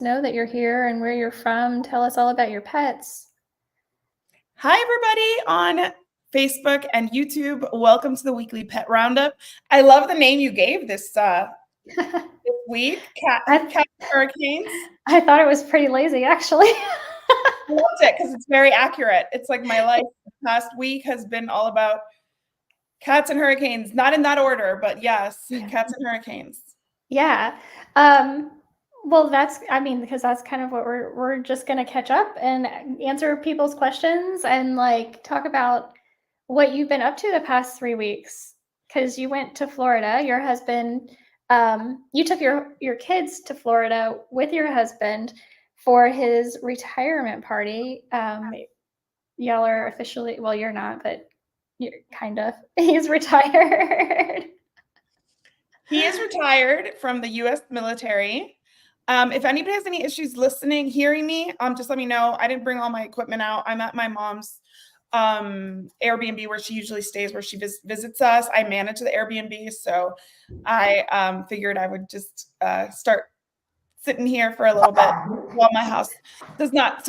know that you're here and where you're from. Tell us all about your pets. Hi, everybody on Facebook and YouTube. Welcome to the weekly pet roundup. I love the name you gave this week, Cat Hurricanes. I thought it was pretty lazy, actually. I loved it because it's very accurate. It's like my life the past week has been all about cats and hurricanes. Not in that order, but yes, cats and hurricanes. Yeah. Well, because that's kind of what we're just gonna catch up and answer people's questions and like talk about what you've been up to the past 3 weeks. Because you went to Florida, your husband, you took your kids to Florida with your husband for his retirement party. Y'all are officially, well, you're not, but you're kind of. He's retired. He is retired from the U.S. military. If anybody has any issues listening, hearing me, just let me know. I didn't bring all my equipment out. I'm at my mom's Airbnb where she usually stays, where she visits us. I manage the Airbnb, so I figured I would just start sitting here for a little bit while my house doesn't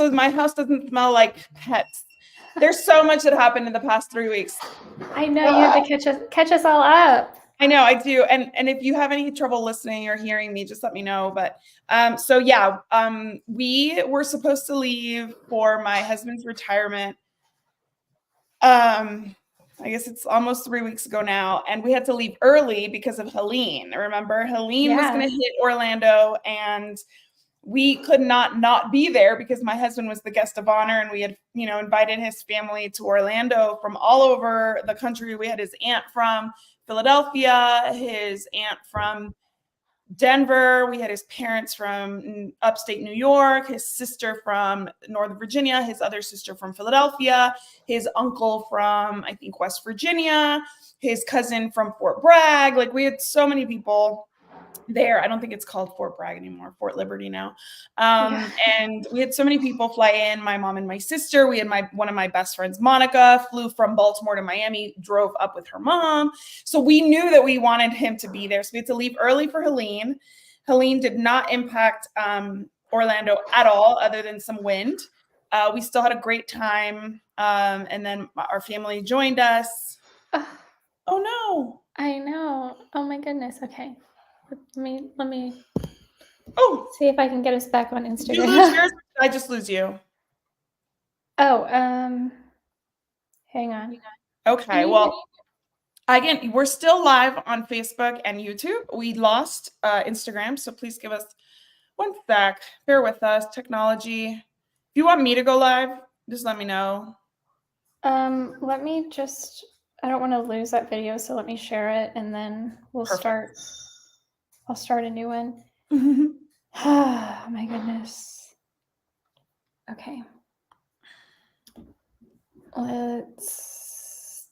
smell like pets. There's so much that happened in the past 3 weeks. I know you have to catch us all up. I know I do. And if you have any trouble listening or hearing me, just let me know. But we were supposed to leave for my husband's retirement. I guess it's almost 3 weeks ago now. And we had to leave early because of Helene. Remember, Helene was going to hit Orlando, and we could not be there because my husband was the guest of honor, and we had, invited his family to Orlando from all over the country. We had his aunt from Philadelphia, his aunt from Denver. We had his parents from upstate New York, his sister from Northern Virginia, his other sister from Philadelphia, his uncle from, I think, West Virginia, his cousin from Fort Bragg. Like, we had so many people there. I don't think it's called Fort Bragg anymore, Fort Liberty now. And we had so many people fly in, my mom and my sister. We had one of my best friends, Monica, flew from Baltimore to Miami, drove up with her mom. So we knew that we wanted him to be there. So we had to leave early for Helene. Helene did not impact Orlando at all, other than some wind. We still had a great time. And then our family joined us. Oh no. I know. Oh my goodness. Okay. Let me see if I can get us back on Instagram. Did you lose yours, or did I just lose you? Oh, hang on. Okay, well, again, we're still live on Facebook and YouTube. We lost Instagram, so please give us one sec. Bear with us, technology. If you want me to go live, just let me know. Let me just, I don't want to lose that video, so let me share it, and then we'll start. I'll start a new one. Oh my goodness. Okay. Let's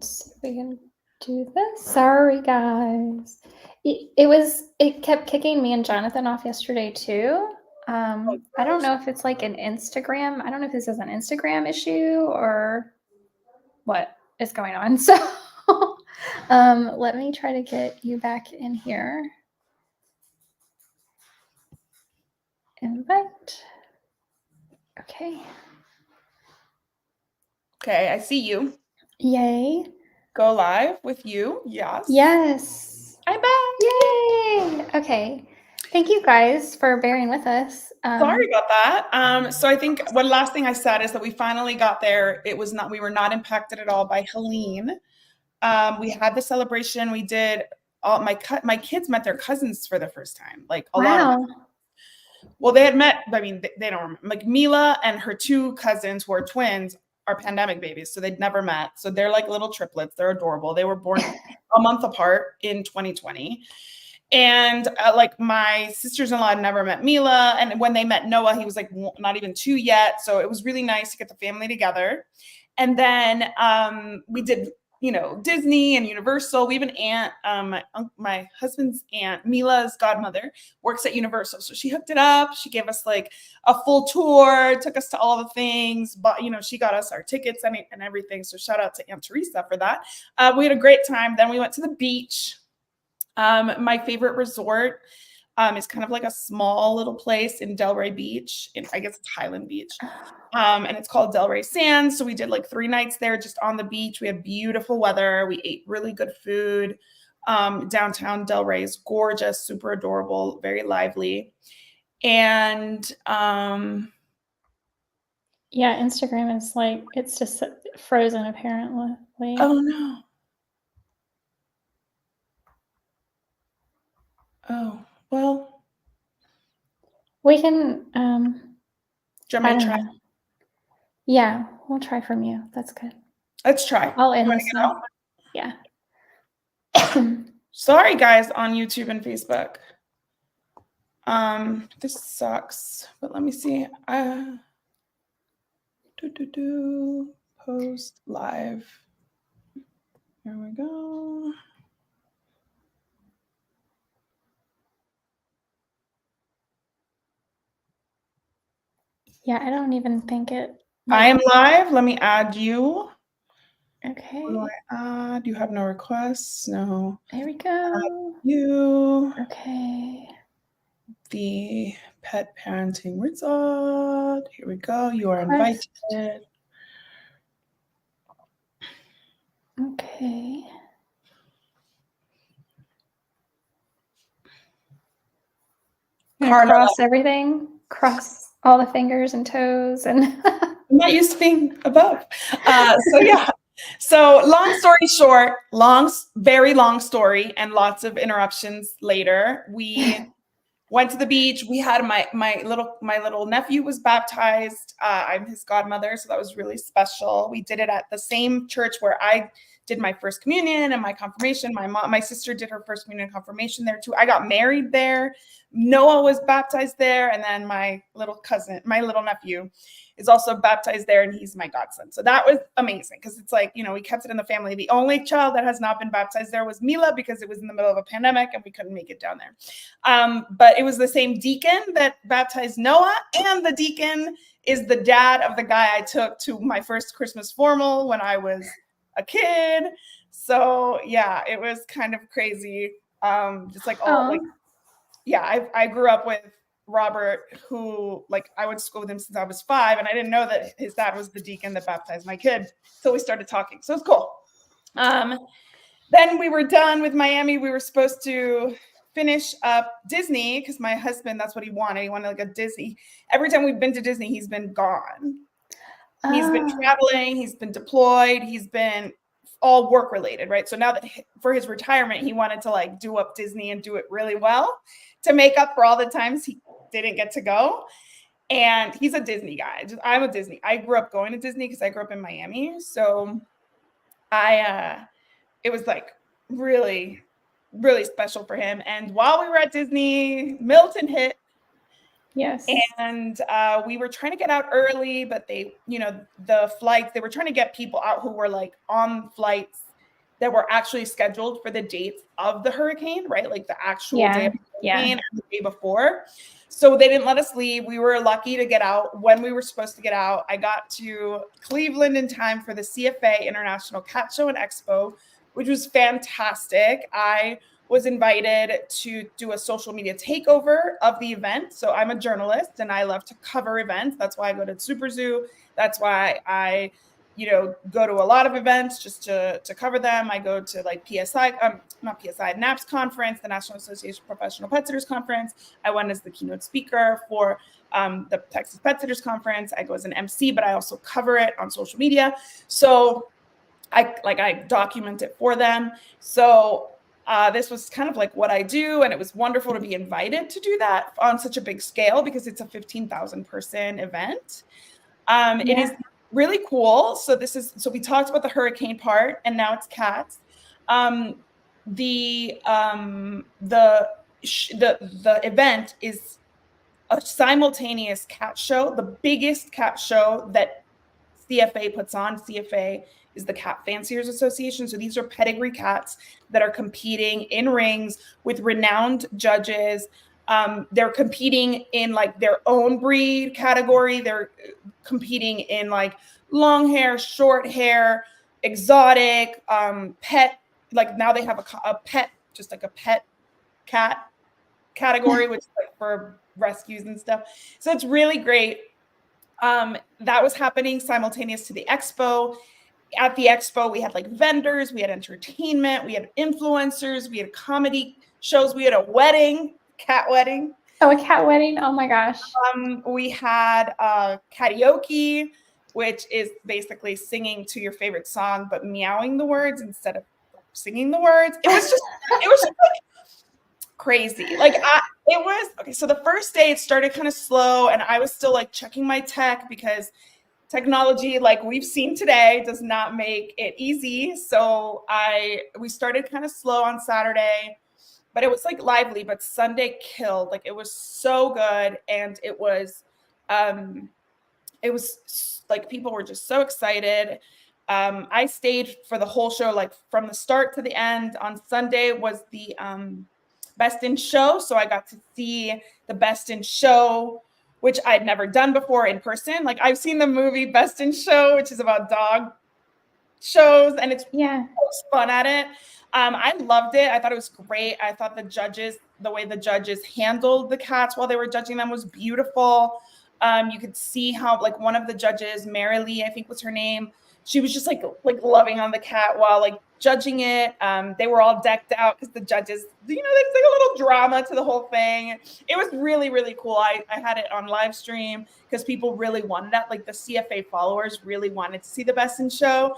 see if we can do this. Sorry, guys. It kept kicking me and Jonathan off yesterday too. I don't know if it's like an Instagram. I don't know if this is an Instagram issue or what is going on. So let me try to get you back in here. Invite. Okay. Okay, I see you. Yay. Go live with you. Yes. Yes. I'm back. Yay. Okay. Thank you guys for bearing with us. Sorry about that. So I think one last thing I said is that we finally got there. We were not impacted at all by Helene. We had the celebration. We did my kids met their cousins for the first time. Like a lot of them. Well, they had met, I mean, they don't remember. Like Mila and her two cousins who are twins are pandemic babies, so they'd never met. So they're like little triplets. They're adorable. They were born a month apart in 2020. And like my sisters-in-law had never met Mila. And when they met Noah, he was like not even 2 yet. So it was really nice to get the family together. And then we did, Disney and Universal. We have an aunt, my husband's aunt, Mila's godmother, works at Universal. So she hooked it up. She gave us like a full tour, took us to all the things, but, she got us our tickets and everything. So shout out to Aunt Teresa for that. We had a great time. Then we went to the beach. My favorite resort It's kind of like a small little place in Delray Beach. I guess it's Highland Beach. And it's called Delray Sands. So we did like 3 nights there just on the beach. We had beautiful weather. We ate really good food. Downtown Delray is gorgeous, super adorable, very lively. And yeah, Instagram is like, it's just frozen apparently. oh no. Oh, well. We can Do you want me to try? know. Yeah, we'll try from you. That's good. Let's try. I'll end this one. Yeah. Sorry, guys, on YouTube and Facebook. This sucks, but let me see. Post live. Here we go. Yeah, I don't even think it. I am live. Let me add you. Okay. What do I add? You have no requests? No. There we go. Add you. Okay. The Pet Parenting Wizard. Here we go. You are invited. Okay. Cross everything. Cross all the fingers and toes, and I'm not used to being above. So yeah. So long story short, very long story, and lots of interruptions later. We went to the beach. We had my little nephew was baptized. I'm his godmother, so that was really special. We did it at the same church where I did my first communion and my confirmation. My sister did her first communion and confirmation there too. I got married there. Noah was baptized there, and then my little nephew is also baptized there, and he's my godson. So that was amazing because it's like, we kept it in the family. The only child that has not been baptized there was Mila because it was in the middle of a pandemic and we couldn't make it down there. But it was the same deacon that baptized Noah, and the deacon is the dad of the guy I took to my first Christmas formal when I was a kid. So yeah, it was kind of crazy. Just like I grew up with Robert, who I went to school with him since I was 5, and I didn't know that his dad was the deacon that baptized my kid until we started talking. So it's cool. Then we were done with Miami. We were supposed to finish up Disney because my husband, that's what he wanted. He wanted like a Disney. Every time we've been to Disney, he's been gone. He's been traveling. He's been deployed. He's been all work related, right? So now that for his retirement, he wanted to do up Disney and do it really well to make up for all the times he didn't get to go. And he's a Disney guy. I'm a Disney. I grew up going to Disney because I grew up in Miami. So it was really, really special for him. And while we were at Disney, Milton hit. Yes. And we were trying to get out early, but they, the flights, they were trying to get people out who were on flights that were actually scheduled for the dates of the hurricane, right? Like the actual day of the hurricane and the day before. So they didn't let us leave. We were lucky to get out when we were supposed to get out. I got to Cleveland in time for the CFA International Cat Show and Expo, which was fantastic. I was invited to do a social media takeover of the event. So I'm a journalist and I love to cover events. That's why I go to Super Zoo. That's why I, go to a lot of events just to cover them. I go to NAPS conference, the National Association of Professional Pet Sitters Conference. I went as the keynote speaker for the Texas Pet Sitters Conference. I go as an MC, but I also cover it on social media. So I document it for them. So this was kind of what I do. And it was wonderful to be invited to do that on such a big scale because it's a 15,000 person event. It is really cool. So we talked about the hurricane part and now it's cats. The event is a simultaneous cat show, the biggest cat show that CFA puts on. CFA is the Cat Fanciers Association. So these are pedigree cats that are competing in rings with renowned judges. They're competing in their own breed category. They're competing in long hair, short hair, exotic, pet. Now they have a pet, just a pet cat category, which is like for rescues and stuff. So it's really great. That was happening simultaneous to the expo. At the expo, we had like vendors, we had entertainment, we had influencers, we had comedy shows, we had a wedding, cat wedding. Oh, a cat wedding. Oh my gosh. We had karaoke, which is basically singing to your favorite song, but meowing the words instead of singing the words. It was just like crazy. Like it was okay. So the first day it started kind of slow, and I was still like checking my tech because technology, like we've seen today, does not make it easy. So we started kind of slow on Saturday, but it was like lively. But Sunday killed. Like it was so good, and it was like people were just so excited. I stayed for the whole show, like from the start to the end. On Sunday was the Best in Show, so I got to see the Best in Show, which I'd never done before in person. Like I've seen the movie Best in Show, which is about dog shows, and it's fun at it. I loved it. I thought it was great. I thought the way the judges handled the cats while they were judging them was beautiful. You could see how like one of the judges, Marilee, I think was her name, she was just like loving on the cat while like judging it. They were all decked out because the judges, there's like a little drama to the whole thing. It was really, really cool. I had it on live stream because people really wanted that. Like the CFA followers really wanted to see the Best in Show.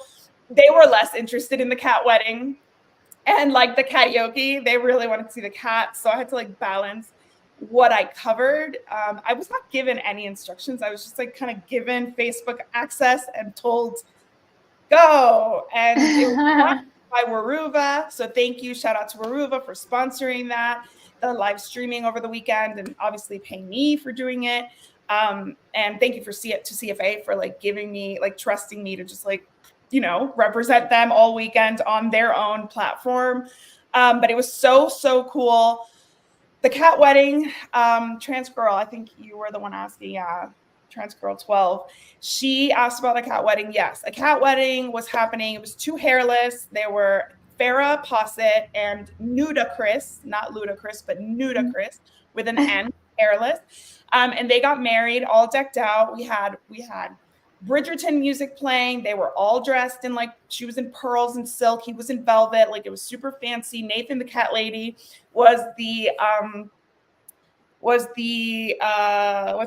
They were less interested in the cat wedding and like the karaoke. They really wanted to see the cat. So I had to like balance what I covered. I was not given any instructions. I was just like kind of given Facebook access and told go. And it was by Waruva. So thank you. Shout out to Waruva for sponsoring that, the live streaming over the weekend, and obviously paying me for doing it. And thank you to CFA for like giving me, like trusting me to just like, represent them all weekend on their own platform. But it was so, so cool. The cat wedding, Trans Girl, I think you were the one asking, Trans Girl 12. She asked about the cat wedding. Yes, a cat wedding was happening. It was two hairless. There were Farrah Posset and Nudacris, not Ludacris, but Nudacris with an N, hairless. And they got married, all decked out. We had Bridgerton music playing. They were all dressed in like, she was in pearls and silk. He was in velvet. Like it was super fancy. Nathan the cat lady was the what's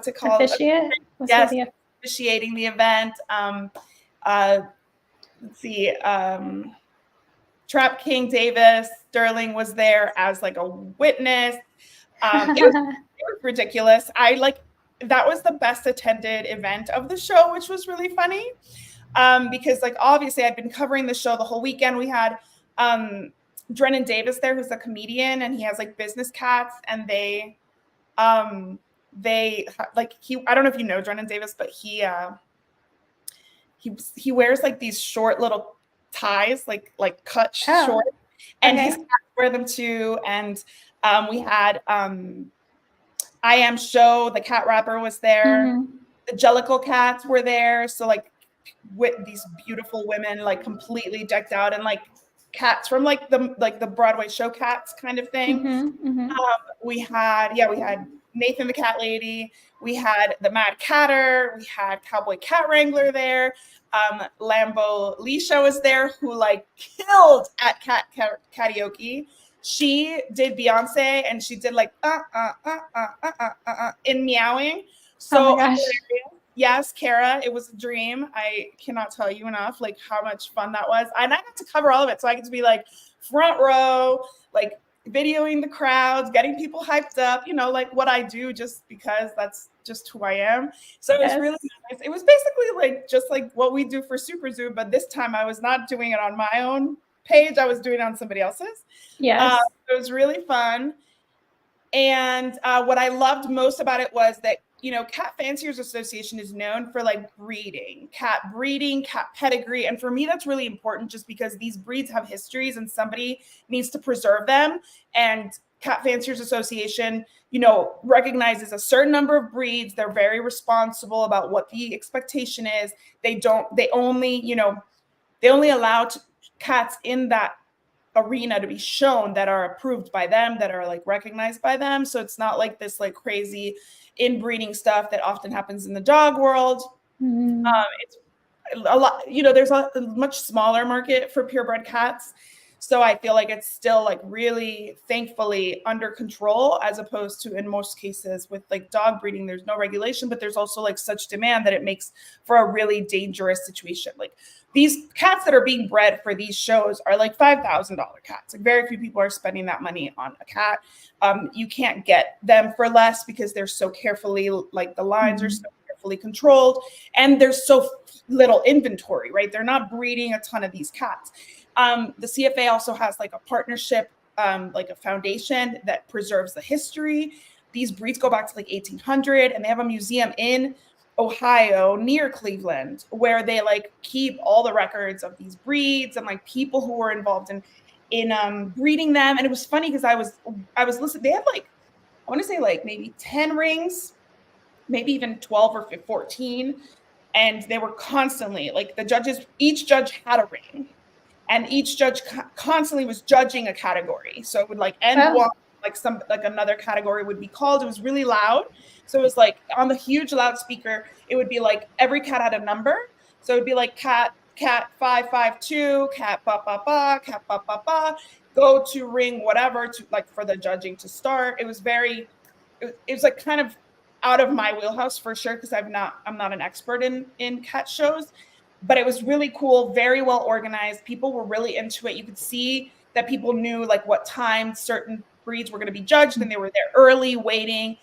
it called? Officiate? Yes, officiating the event. Let's see. Trap King Davis Sterling was there as like a witness. It was ridiculous. That was the best attended event of the show, which was really funny. Because like obviously I'd been covering the show the whole weekend. We had Drennan Davis there, who's a comedian, and he has like business cats, and they like I don't know if you know Drennan Davis, but he wears like these short little ties, like cut short, and his cats wear them too. And we had I Am Show, the cat rapper was there. The Jellicle cats were there. So like with these beautiful women, like completely decked out and like cats from like the Broadway show cats kind of thing. We had Nathan the cat lady. We had the Mad Catter. We had Cowboy Cat Wrangler there. Lambo Leisha was there, who like killed at karaoke. She did Beyonce, and she did like in meowing. So yes, Kara, it was a dream. I cannot tell you enough like how much fun that was. And I got to cover all of it, so I get to be like front row, like videoing the crowds, getting people hyped up, like what I do, just because that's just who I am. So it was really nice. It was basically like just like what we do for Super Zoo, but this time I was not doing it on my own page. I was doing it on somebody else's. It was really fun. And what I loved most about it was that, Cat Fanciers Association is known for like cat pedigree. And for me, that's really important just because these breeds have histories and somebody needs to preserve them. And Cat Fanciers Association, recognizes a certain number of breeds. They're very responsible about what the expectation is. They only allow cats in that arena to be shown that are approved by them, that are like recognized by them. So it's not like this like crazy inbreeding stuff that often happens in the dog world. It's a lot, there's a much smaller market for purebred cats. So I feel like it's still like really, thankfully, under control, as opposed to in most cases with like dog breeding, there's no regulation, but there's also like such demand that it makes for a really dangerous situation. Like these cats that are being bred for these shows are like $5,000 cats. Like very few people are spending that money on a cat. You can't get them for less because they're so carefully, like the lines are so carefully controlled, and there's so little inventory, right? They're not breeding a ton of these cats. The CFA also has like a partnership, like a foundation that preserves the history. These breeds go back to like 1800, and they have a museum in Ohio near Cleveland where they like keep all the records of these breeds and like people who were involved in breeding them. And it was funny because I was listening. They had like, I want to say like maybe 10 rings, maybe even 12 or 14. And they were constantly like each judge had a ring. And each judge constantly was judging a category. So it would like end one, like another category would be called. It was really loud. So it was like on the huge loudspeaker, it would be like every cat had a number. So it would be like cat 552, cat ba ba ba, cat ba ba ba, go to ring whatever to like for the judging to start. It was like kind of out of my wheelhouse for sure, because I'm not an expert in cat shows. But it was really cool, very well organized. People were really into it. You could see that people knew like what time certain breeds were going to be judged, and they were there early waiting.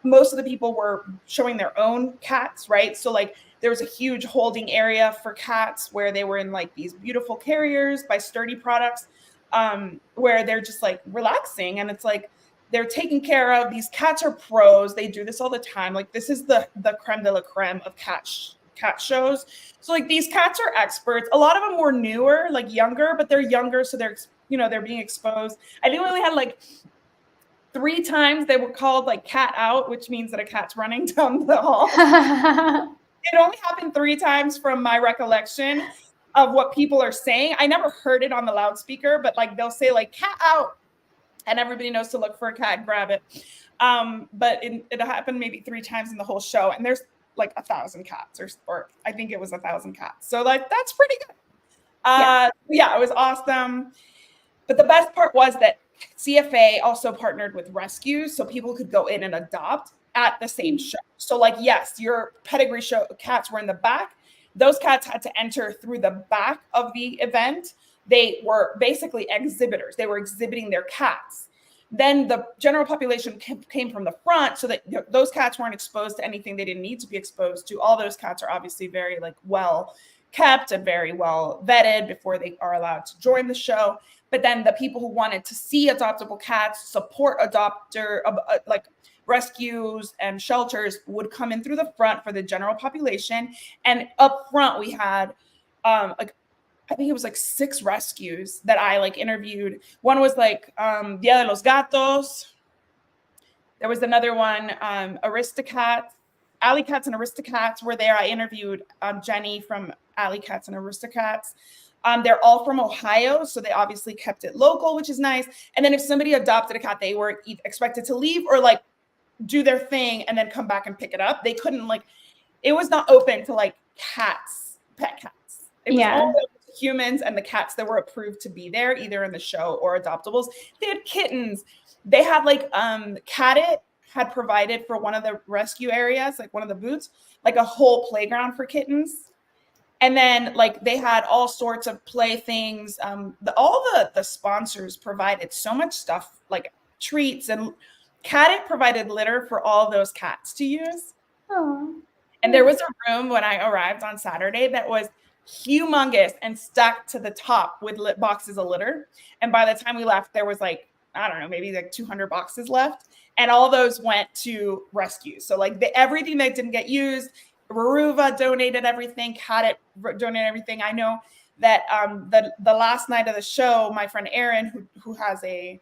Most of the people were showing their own cats, right? So like there was a huge holding area for cats where they were in like these beautiful carriers by Sturdy Products, where they're just like relaxing. And it's like they're taken care of. These cats are pros. They do this all the time. Like this is the creme de la creme of cat shows. So like these cats are experts. A lot of them were newer, like younger, but they're younger, so they're being exposed. I think we only had like 3 times they were called like cat out, which means that a cat's running down the hall. It only happened 3 times from my recollection of what people are saying. I never heard it on the loudspeaker, but like they'll say like cat out, and everybody knows to look for a cat and grab it. But it happened maybe 3 times in the whole show, and there's like 1,000 cats, or I think it was 1,000 cats. So like that's pretty good. Yeah, it was awesome. But the best part was that CFA also partnered with rescues, so people could go in and adopt at the same show. So like, yes, your pedigree show cats were in the back. Those cats had to enter through the back of the event. They were basically exhibitors. They were exhibiting their cats. Then the general population came from the front, so that those cats weren't exposed to anything they didn't need to be exposed to. All those cats are obviously very like well kept and very well vetted before they are allowed to join the show. But then the people who wanted to see adoptable cats, support like rescues and shelters, would come in through the front for the general population. And up front we had like, I think it was like 6 rescues that I like interviewed. One was like Dia de los Gatos. There was another one, Aristocats. Alley Cats and Aristocats were there. I interviewed Jenny from Alley Cats and Aristocats. They're all from Ohio, so they obviously kept it local, which is nice. And then if somebody adopted a cat, they were expected to leave or like do their thing and then come back and pick it up. They couldn't like, it was not open to like cats, pet cats. It was all humans and the cats that were approved to be there, either in the show or adoptables. They had kittens. They had like Catit had provided for one of the rescue areas, like one of the booths, like a whole playground for kittens. And then like they had all sorts of playthings. All the sponsors provided so much stuff, like treats, and Catit provided litter for all those cats to use. Oh. And there was a room when I arrived on Saturday that was humongous and stacked to the top with boxes of litter. And by the time we left, there was like, I don't know, maybe like 200 boxes left. And all those went to rescue. So like everything that didn't get used, Veruva donated everything, Catit donated everything. I know that the last night of the show, my friend Erin, who has a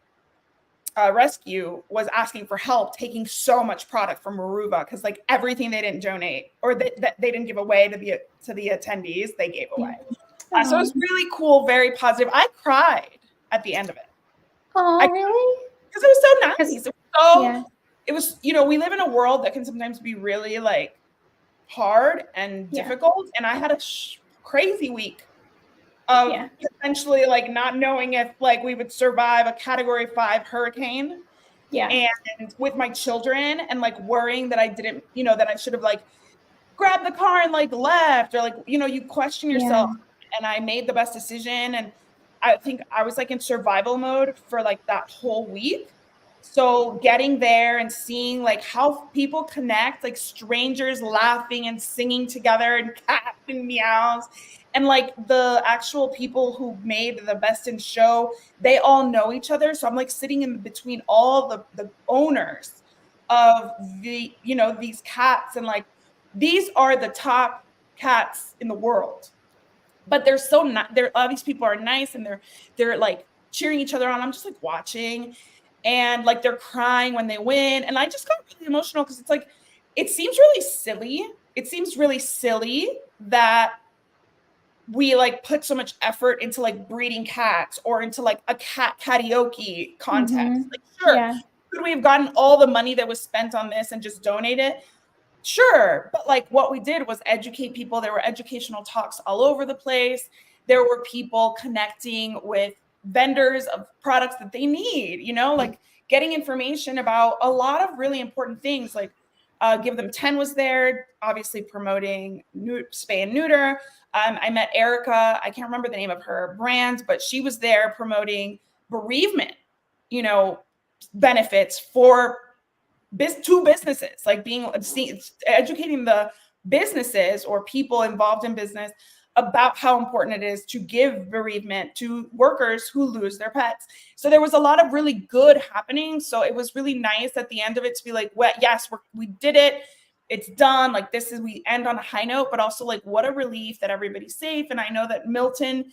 rescue, was asking for help taking so much product from Veruva, because like everything they didn't donate or that they didn't give away to the attendees, they gave away. So it was really cool, very positive. I cried. at the end of it. Oh, really? Because it was so nice. It was, we live in a world that can sometimes be really like hard and difficult. And I had a crazy week of potentially like not knowing if like we would survive a Category 5 hurricane. And with my children and like worrying that I didn't, that I should have like grabbed the car and like left, or like, you question yourself. And I made the best decision. And I think I was like in survival mode for like that whole week. So getting there and seeing like how people connect, like strangers laughing and singing together and cats and meows, and like the actual people who made the Best in Show, they all know each other. So I'm like sitting in between all the owners of the, these cats, and like these are the top cats in the world. But they're so not, all these people are nice, and they're like cheering each other on. I'm just like watching, and like they're crying when they win. And I just got really emotional because it's like, it seems really silly. It seems really silly that we like put so much effort into like breeding cats or into like a cat karaoke contest. Like, sure, could we have gotten all the money that was spent on this and just donate it? Sure. But like what we did was educate people. There were educational talks all over the place. There were people connecting with vendors of products that they need, like getting information about a lot of really important things. Like Give Them 10 was there, obviously promoting spay and neuter. I met Erica. I can't remember the name of her brand, but she was there promoting bereavement, benefits for two businesses, like educating the businesses or people involved in business about how important it is to give bereavement to workers who lose their pets. So there was a lot of really good happening. So it was really nice at the end of it to be like, well, yes, we did it. It's done. Like we end on a high note, but also like what a relief that everybody's safe. And I know that Milton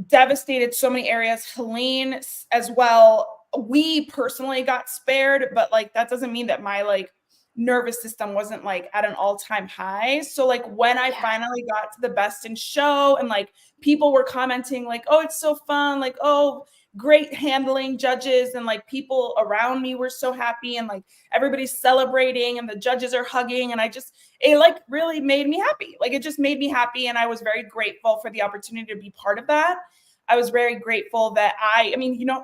devastated so many areas, Helene as well. We personally got spared, but like that doesn't mean that my like nervous system wasn't like at an all-time high. So like when I finally got to the Best in Show, and like people were commenting like, oh, it's so fun, like, oh, great handling, judges, and like people around me were so happy, and like everybody's celebrating and the judges are hugging, and it like really made me happy. Like it just made me happy, and I was very grateful for the opportunity to be part of that. I was very grateful that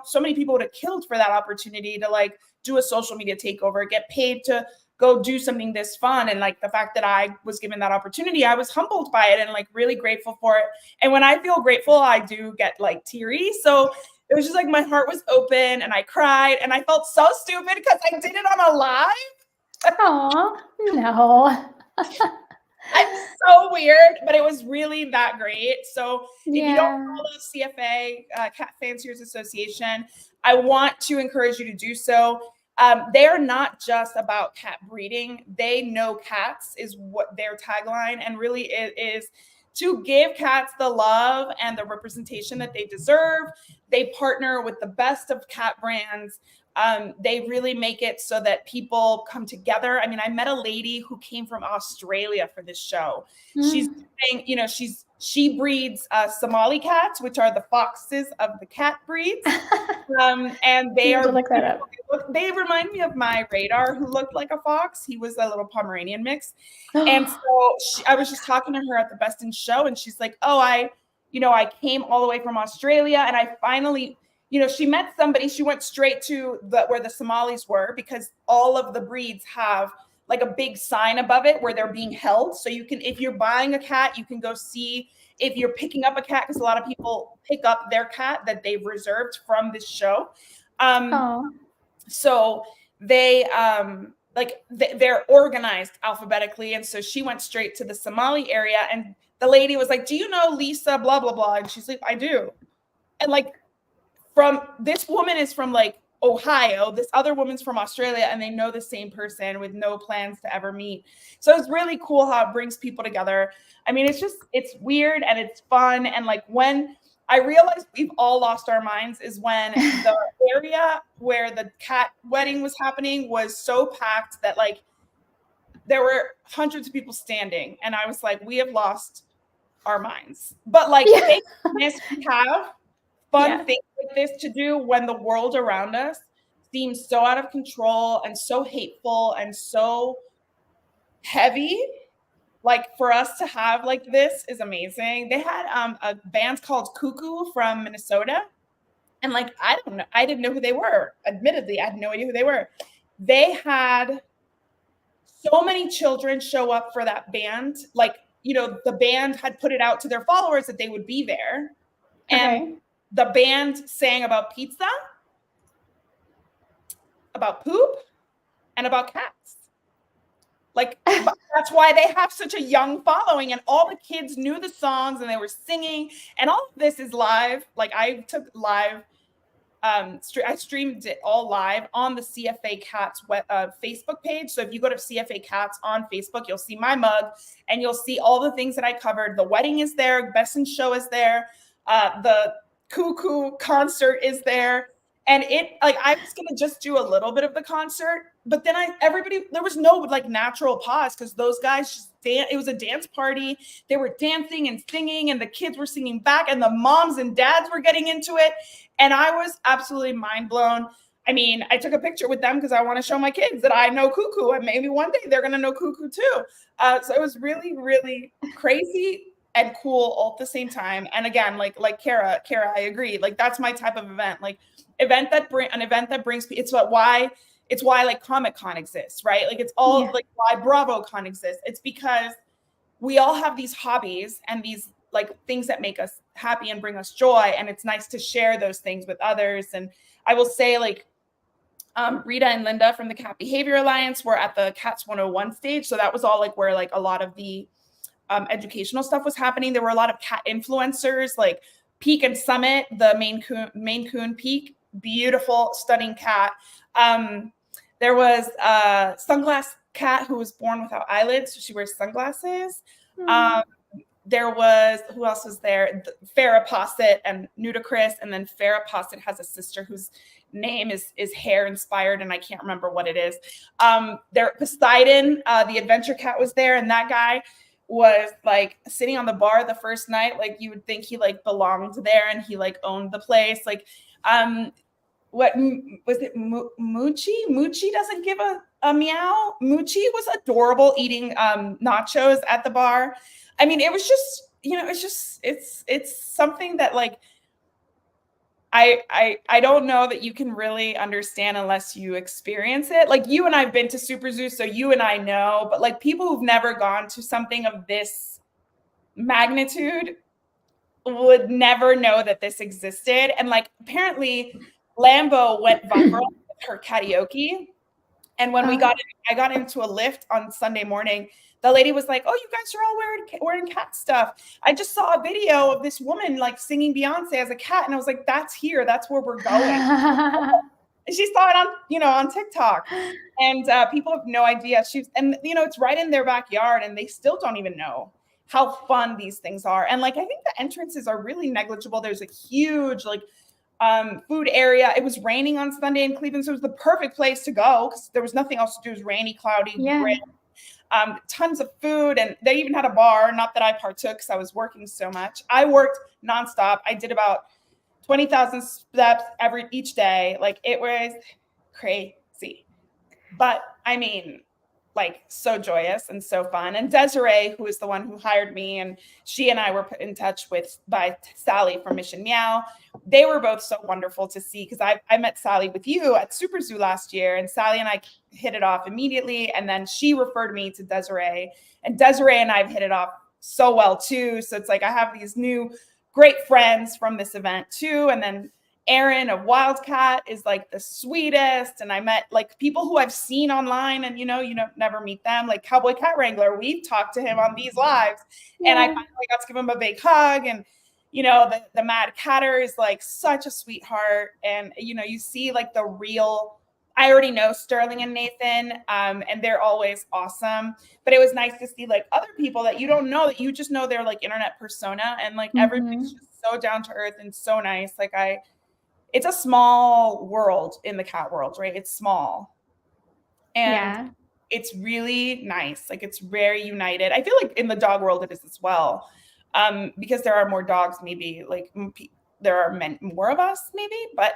so many people would have killed for that opportunity to like do a social media takeover, get paid to go do something this fun. And like the fact that I was given that opportunity, I was humbled by it and like really grateful for it. And when I feel grateful, I do get like teary. So it was just like my heart was open and I cried, and I felt so stupid because I did it on a live. Oh, no. I'm so weird, but it was really that great. So if you don't follow CFA, Cat Fanciers Association, I want to encourage you to do so. They are not just about cat breeding. They know cats is what their tagline, and really it is to give cats the love and the representation that they deserve. They partner with the best of cat brands. They really make it so that people come together. I mean, I met a lady who came from Australia for this show. She's doing, she breeds Somali cats, which are the foxes of the cat breeds. And they are, look that up. They remind me of my radar, who looked like a fox. He was a little Pomeranian mix. And so I was just talking to her at the Best in Show, and she's like, oh, I came all the way from Australia, and I finally, she met somebody. She went straight to where the Somalis were, because all of the breeds have like a big sign above it where they're being held. So you can, if you're buying a cat, you can go see. If you're picking up a cat, because a lot of people pick up their cat that they've reserved from this show. So they they're organized alphabetically. And so she went straight to the Somali area, and the lady was like, do you know Lisa, blah, blah, blah? And she's like, I do. And like, this woman is from like Ohio, this other woman's from Australia, and they know the same person with no plans to ever meet. So it's really cool how it brings people together. I mean, it's weird and it's fun. And like when I realized we've all lost our minds is when the area where the cat wedding was happening was so packed that like there were hundreds of people standing. And I was like, we have lost our minds. But like, thank goodness we have fun things like this to do when the world around us seems so out of control and so hateful and so heavy. Like, for us to have like this is amazing. They had a band called Cuckoo from Minnesota. And like, I don't know, I didn't know who they were. Admittedly, I had no idea who they were. They had so many children show up for that band. Like, you know, the band had put it out to their followers that they would be there. And the band sang about pizza, about poop, and about cats. Like, that's why they have such a young following, and all the kids knew the songs and they were singing, and all of this is live. Like, I took live, I streamed it all live on the CFA Cats Facebook page. So if you go to CFA Cats on Facebook, you'll see my mug and you'll see all the things that I covered. The wedding is there, Best in Show is there, the Cuckoo concert is there. And it, like, I was gonna just do a little bit of the concert, but then there was no like natural pause because those guys just it was a dance party. They were dancing and singing, and the kids were singing back, and the moms and dads were getting into it. And I was absolutely mind blown. I mean, I took a picture with them because I want to show my kids that I know Cuckoo, and maybe one day they're gonna know Cuckoo too. So it was really, really crazy and cool all at the same time. And again, like Kara, I agree. Like, that's my type of event. Like, an event that brings it's why like Comic-Con exists, right? Like, it's all like why BravoCon exists. It's because we all have these hobbies and these like things that make us happy and bring us joy, and it's nice to share those things with others. And I will say, like, Rita and Linda from the Cat Behavior Alliance were at the Cats 101 stage, so that was all like where like a lot of the educational stuff was happening. There were a lot of cat influencers, like Peak and Summit, the Maine Coon Peak, beautiful, stunning cat. There was a sunglass cat who was born without eyelids, so she wears sunglasses. There was, who else was there? Farrah Fawcett and Nudicris, and then Farrah Fawcett has a sister whose name is hair inspired, and I can't remember what it is. There, Poseidon, the adventure cat, was there, and that guy was like sitting on the bar the first night. Like, you would think he like belonged there and he like owned the place. Like, what was it? Moochie doesn't give a meow. Moochie was adorable eating nachos at the bar. I mean, it was just, you know, it's something that like I don't know that you can really understand unless you experience it. Like, you and I've been to Super Zoo, so you and I know, but like people who've never gone to something of this magnitude would never know that this existed. And like, apparently Lambo went viral with her karaoke. And when I got into a Lyft on Sunday morning, the lady was like, "Oh, you guys are all wearing cat stuff. I just saw a video of this woman like singing Beyonce as a cat." And I was like, "That's here. That's where we're going." And she saw it on TikTok. And people have no idea. And it's right in their backyard, and they still don't even know how fun these things are. And like, I think the entrances are really negligible. There's a huge like food area. It was raining on Sunday in Cleveland, so it was the perfect place to go because there was nothing else to do. It was rainy, cloudy, gray. Tons of food, and they even had a bar. Not that I partook because I was working so much. I worked nonstop. I did about 20,000 steps each day. Like, it was crazy, but I mean, like, so joyous and so fun. And Desiree, who is the one who hired me, and she and I were put in touch by Sally from Mission Meow. They were both so wonderful to see because I met Sally with you at Super Zoo last year, and Sally and I hit it off immediately. And then she referred me to Desiree, and Desiree and I have hit it off so well too. So it's like I have these new great friends from this event too. And then Aaron of Wildcat is like the sweetest. And I met like people who I've seen online, and never meet them, like Cowboy Cat Wrangler. We've talked to him on these lives, and I finally got to give him a big hug. And the Mad Catter is like such a sweetheart. And you see like the real, I already know Sterling and Nathan, and they're always awesome. But it was nice to see like other people that you don't know, that you just know their like internet persona, and like everybody's just so down to earth and so nice. Like it's a small world in the cat world, right? It's small. And it's really nice. Like, it's very united. I feel like in the dog world it is as well. Because there are more dogs, maybe like there are many more of us maybe, but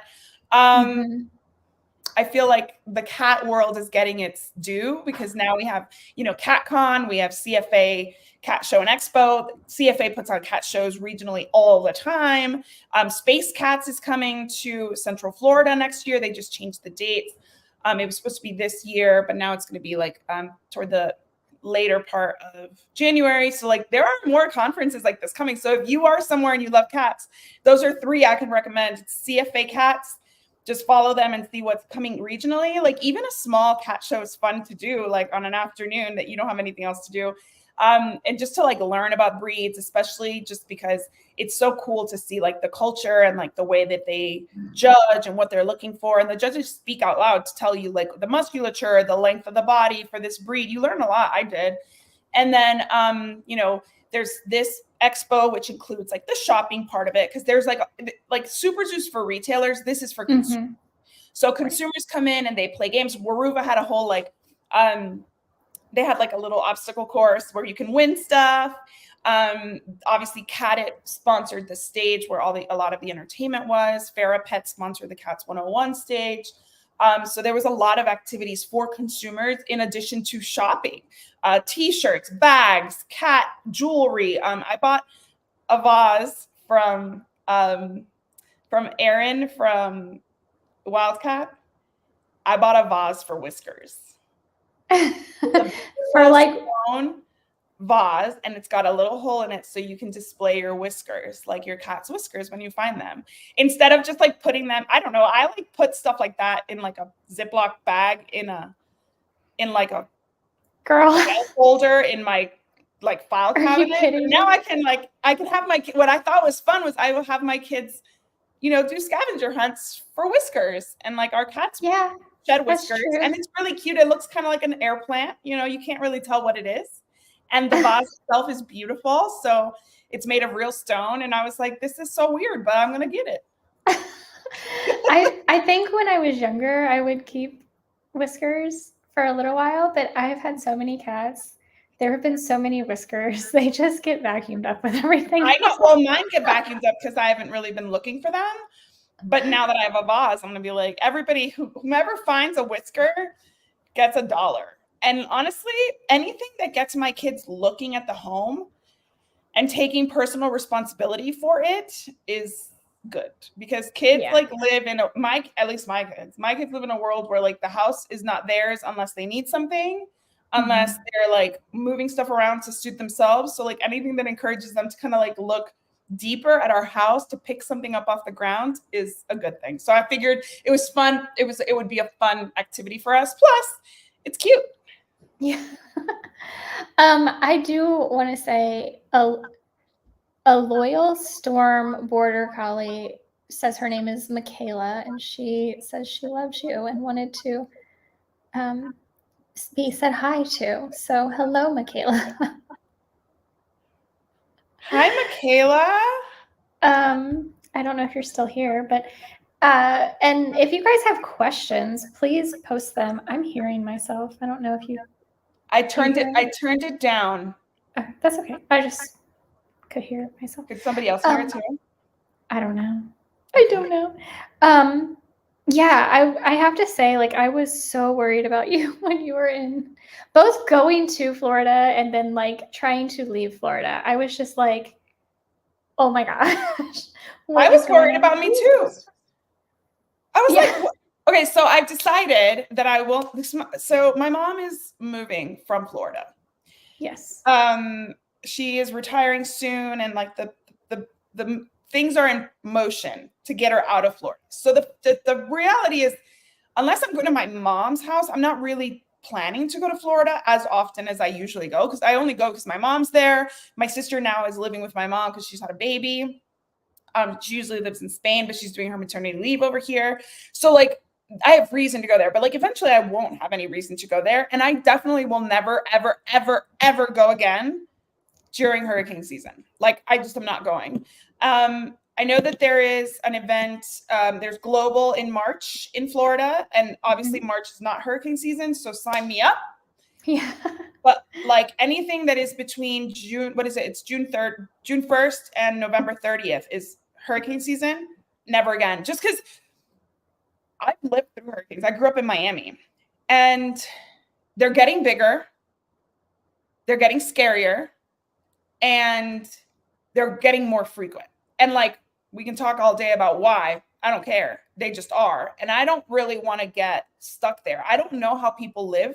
I feel like the cat world is getting its due because now we have, CatCon, we have CFA Cat Show and Expo. CFA puts on cat shows regionally all the time. Space Cats is coming to Central Florida next year. They just changed the dates. It was supposed to be this year, but now it's going to be like toward the later part of January. So like there are more conferences like this coming. So if you are somewhere and you love cats, those are 3 I can recommend. It's CFA Cats. Just follow them and see what's coming regionally. Like even a small cat show is fun to do, like on an afternoon that you don't have anything else to do. And just to like learn about breeds, especially just because it's so cool to see like the culture and like the way that they judge and what they're looking for. And the judges speak out loud to tell you like the musculature, the length of the body for this breed. You learn a lot. I did. And then, there's this expo, which includes like the shopping part of it. Cause there's like Super Zoo's for retailers. This is for consumers. So consumers come in and they play games. Waruva had a whole they had like a little obstacle course where you can win stuff. Obviously Cat It sponsored the stage where a lot of the entertainment was. Farrah Pet sponsored the Cats 101 stage. So there was a lot of activities for consumers in addition to shopping, t-shirts, bags, cat jewelry. I bought a vase from Erin from Wildcat. I bought a vase for Whiskers. For like vase, and it's got a little hole in it so you can display your whiskers, like your cat's whiskers when you find them, instead of just like putting them, I don't know, I like put stuff like that in like a Ziploc bag in like a file folder in my like file cabinet. Now I can have what I thought was fun was I will have my kids do scavenger hunts for whiskers, and like our cats shed whiskers, and it's really cute. It looks kind of like an air plant, you can't really tell what it is. And the vase itself is beautiful. So it's made of real stone. And I was like, this is so weird, but I'm going to get it. I think when I was younger, I would keep whiskers for a little while, but I have had so many cats. There have been so many whiskers. They just get vacuumed up with everything. I know. Well, mine get vacuumed up because I haven't really been looking for them. But now that I have a vase, I'm going to be like, everybody, whomever finds a whisker gets $1. And honestly, anything that gets my kids looking at the home and taking personal responsibility for it is good, because kids live in at least my kids live in a world where like the house is not theirs unless they need something, unless they're like moving stuff around to suit themselves. So like anything that encourages them to kind of like look deeper at our house to pick something up off the ground is a good thing. So I figured it was fun. It would be a fun activity for us. Plus, it's cute. Yeah. I do want to say a loyal Storm Border Collie says her name is Michaela, and she says she loves you and wanted to be said hi to. So hello, Michaela. Hi, Michaela. I don't know if you're still here, but and if you guys have questions, please post them. I'm hearing myself. I don't know if you. I turned it down. That's okay. I just could hear it myself. Could somebody else hear it too? I don't know. Yeah, I have to say, like, I was so worried about you when you were in both going to Florida and then like trying to leave Florida. I was just like, oh my gosh. I was worried about me too. I was like, okay, so I've decided that I will. So my mom is moving from Florida. Yes. She is retiring soon, and like the things are in motion to get her out of Florida. So the reality is, unless I'm going to my mom's house, I'm not really planning to go to Florida as often as I usually go, because I only go because my mom's there. My sister now is living with my mom because she's had a baby. She usually lives in Spain, but she's doing her maternity leave over here. So like, I have reason to go there, but like eventually I won't have any reason to go there. And I definitely will never, ever, ever, ever go again during hurricane season. Like I just am not going. I know that there is an event, there's Global in March in Florida, and obviously March is not hurricane season, so sign me up. Yeah. But like anything that is between June, what is it? It's June 1st and November 30th is hurricane season, never again. Just because I've lived through hurricanes. I grew up in Miami, and they're getting bigger, they're getting scarier, and they're getting more frequent. And like, we can talk all day about why. I don't care. They just are. And I don't really want to get stuck there. I don't know how people live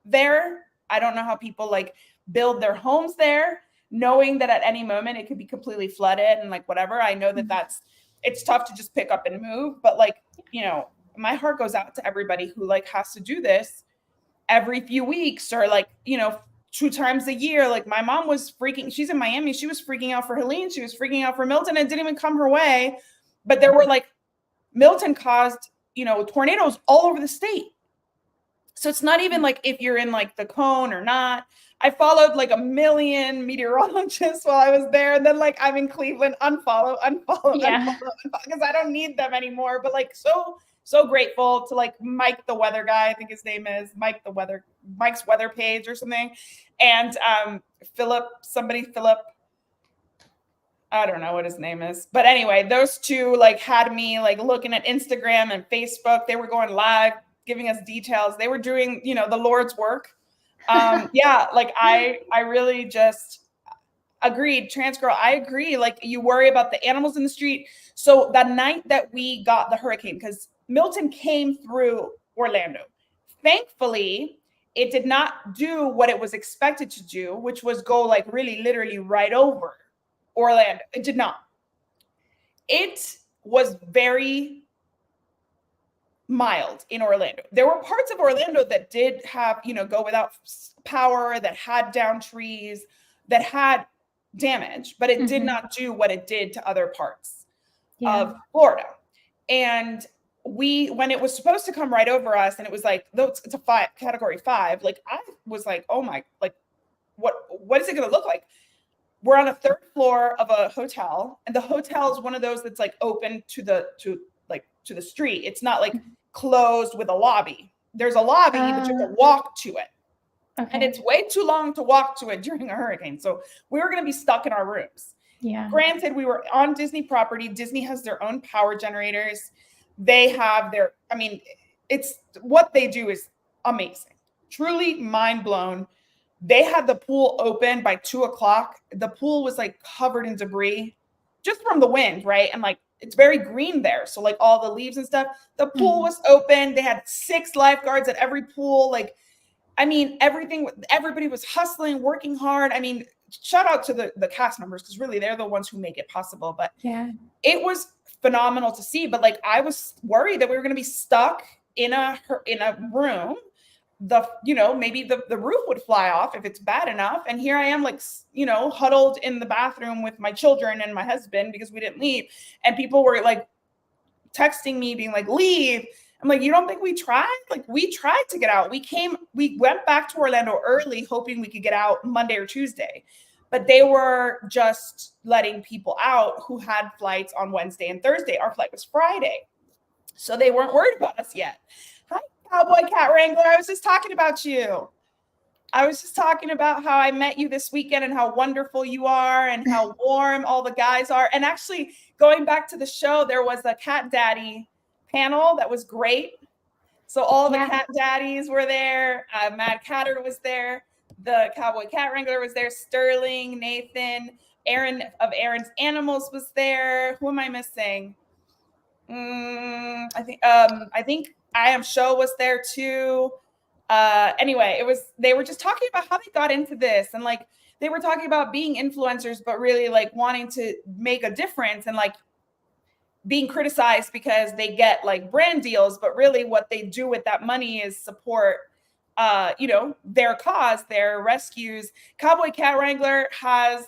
there. I don't know how people like build their homes there, knowing that at any moment it could be completely flooded and like whatever. I know that it's tough to just pick up and move, but like, you know, my heart goes out to everybody who like has to do this every few weeks or like, you know, 2 times a year. Like my mom was freaking, she's in Miami. She was freaking out for Helene. She was freaking out for Milton. It didn't even come her way. But there were like, Milton caused, you know, tornadoes all over the state. So it's not even like if you're in like the cone or not. I followed like a million meteorologists while I was there. And then like I'm in Cleveland, unfollow, because I don't need them anymore. But like so grateful to like Mike, the weather guy. I think his name is Mike's weather page or something. And Philip, I don't know what his name is. But anyway, those two like had me like looking at Instagram and Facebook. They were going live, giving us details. They were doing, you know, the Lord's work. Yeah, like I really just agreed. Trans girl, I agree. Like you worry about the animals in the street. So that night that we got the hurricane, because Milton came through Orlando, thankfully, it did not do what it was expected to do, which was go like really literally right over Orlando. It did not. It was very mild in Orlando. There were parts of Orlando that did have, you know, go without power, that had down trees, that had damage, but it did not do what it did to other parts of Florida. And when it was supposed to come right over us, and it was like, it's a category 5, like I was like, oh my, like what is it going to look like? We're on a 3rd floor of a hotel, and the hotel is one of those that's like open to the street. It's not like closed with a lobby. There's a lobby, but you have to walk to it. Okay. And it's way too long to walk to it during a hurricane. So we were going to be stuck in our rooms. Yeah. Granted, we were on Disney property. Disney has their own power generators. They have it's what they do is amazing. Truly mind blown. They had the pool open by 2:00. The pool was like covered in debris just from the wind, right? And like, it's very green there. So like all the leaves and stuff, the pool was open. They had 6 lifeguards at every pool. Like, I mean, everybody was hustling, working hard. I mean, shout out to the cast members, because really they're the ones who make it possible. But yeah, it was phenomenal to see. But like, I was worried that we were going to be stuck in a room. Maybe the roof would fly off if it's bad enough. And here I am, like, huddled in the bathroom with my children and my husband because we didn't leave. And people were like texting me being like, leave. I'm like, you don't think we tried? Like, we tried to get out. We went back to Orlando early, hoping we could get out Monday or Tuesday, but they were just letting people out who had flights on Wednesday and Thursday. Our flight was Friday. So they weren't worried about us yet. Hi, Cowboy Cat Wrangler. I was just talking about you. I was just talking about how I met you this weekend and how wonderful you are and how warm all the guys are. And actually, going back to the show, there was a Cat Daddy panel that was great. So all the Cat Daddies were there. Mad Catter was there. The Cowboy Cat Wrangler was there. Sterling, Nathan, Aaron of Aaron's Animals was there. Who am I missing? I think I Am Show was there too. Anyway, they were just talking about how they got into this, and like they were talking about being influencers, but really like wanting to make a difference, and like being criticized because they get like brand deals, but really what they do with that money is support their cause, their rescues. Cowboy Cat Wrangler has,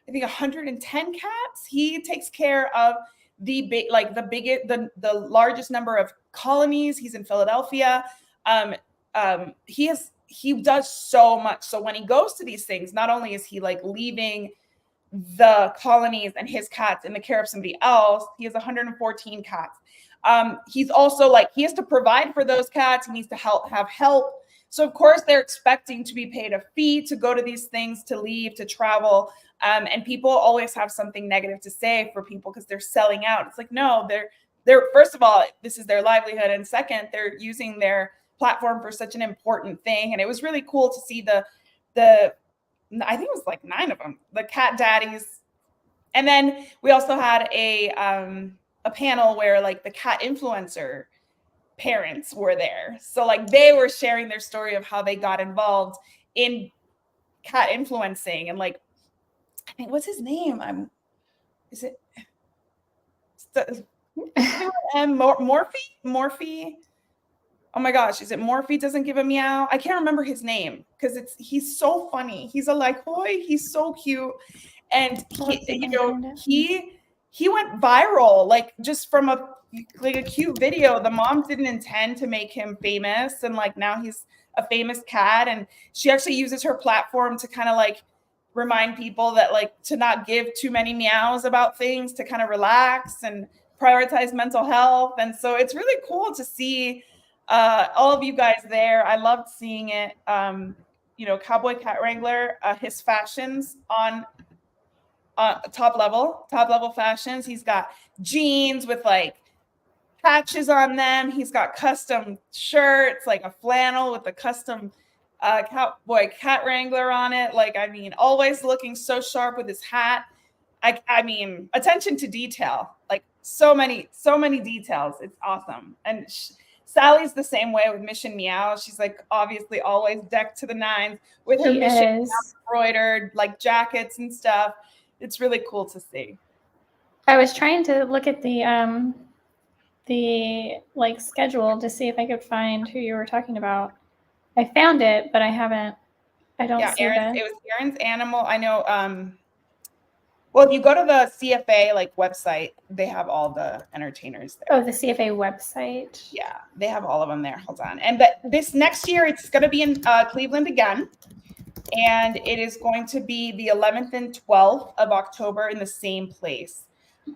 I think, 110 cats. He takes care of the largest number of colonies. He's in Philadelphia. He does so much. So when he goes to these things, not only is he like leaving the colonies and his cats in the care of somebody else, he has 114 cats. He's also like, he has to provide for those cats. He needs to have help. So of course they're expecting to be paid a fee to go to these things, to leave, to travel. And people always have something negative to say for people because they're selling out. It's like, no, they're first of all, this is their livelihood. And second, they're using their platform for such an important thing. And it was really cool to see the I think it was like 9 of them, the cat daddies. And then we also had a panel where like the cat influencer parents were there. So like they were sharing their story of how they got involved in cat influencing. And like, I think, what's his name? Is it Morphe? Oh my gosh, is it Morphe doesn't give a meow? I can't remember his name because he's so funny. He's a like boy, he's so cute. And he went viral, like just from a cute video. The mom didn't intend to make him famous, and like now he's a famous cat. And she actually uses her platform to kind of like remind people that like to not give too many meows about things, to kind of relax and prioritize mental health. And so it's really cool to see all of you guys there. I loved seeing it. Cowboy Cat Wrangler, his fashions on top level fashions. He's got jeans with like patches on them. He's got custom shirts, like a flannel with a custom Cowboy Cat Wrangler on it. Like, I mean, always looking so sharp with his hat. I mean, attention to detail, like so many details. It's awesome. And Sally's the same way with Mission Meow. She's like obviously always decked to the nines with her Mission Meow embroidered like jackets and stuff. It's really cool to see. I was trying to look at the like schedule to see if I could find who you were talking about. I found it, but I don't see it. It was Aaron's Animal. I know. Well, if you go to the CFA like website, they have all the entertainers there. Oh, the CFA website. Yeah, they have all of them there. Hold on. And this next year, it's going to be in Cleveland again. And it is going to be the 11th and 12th of October in the same place.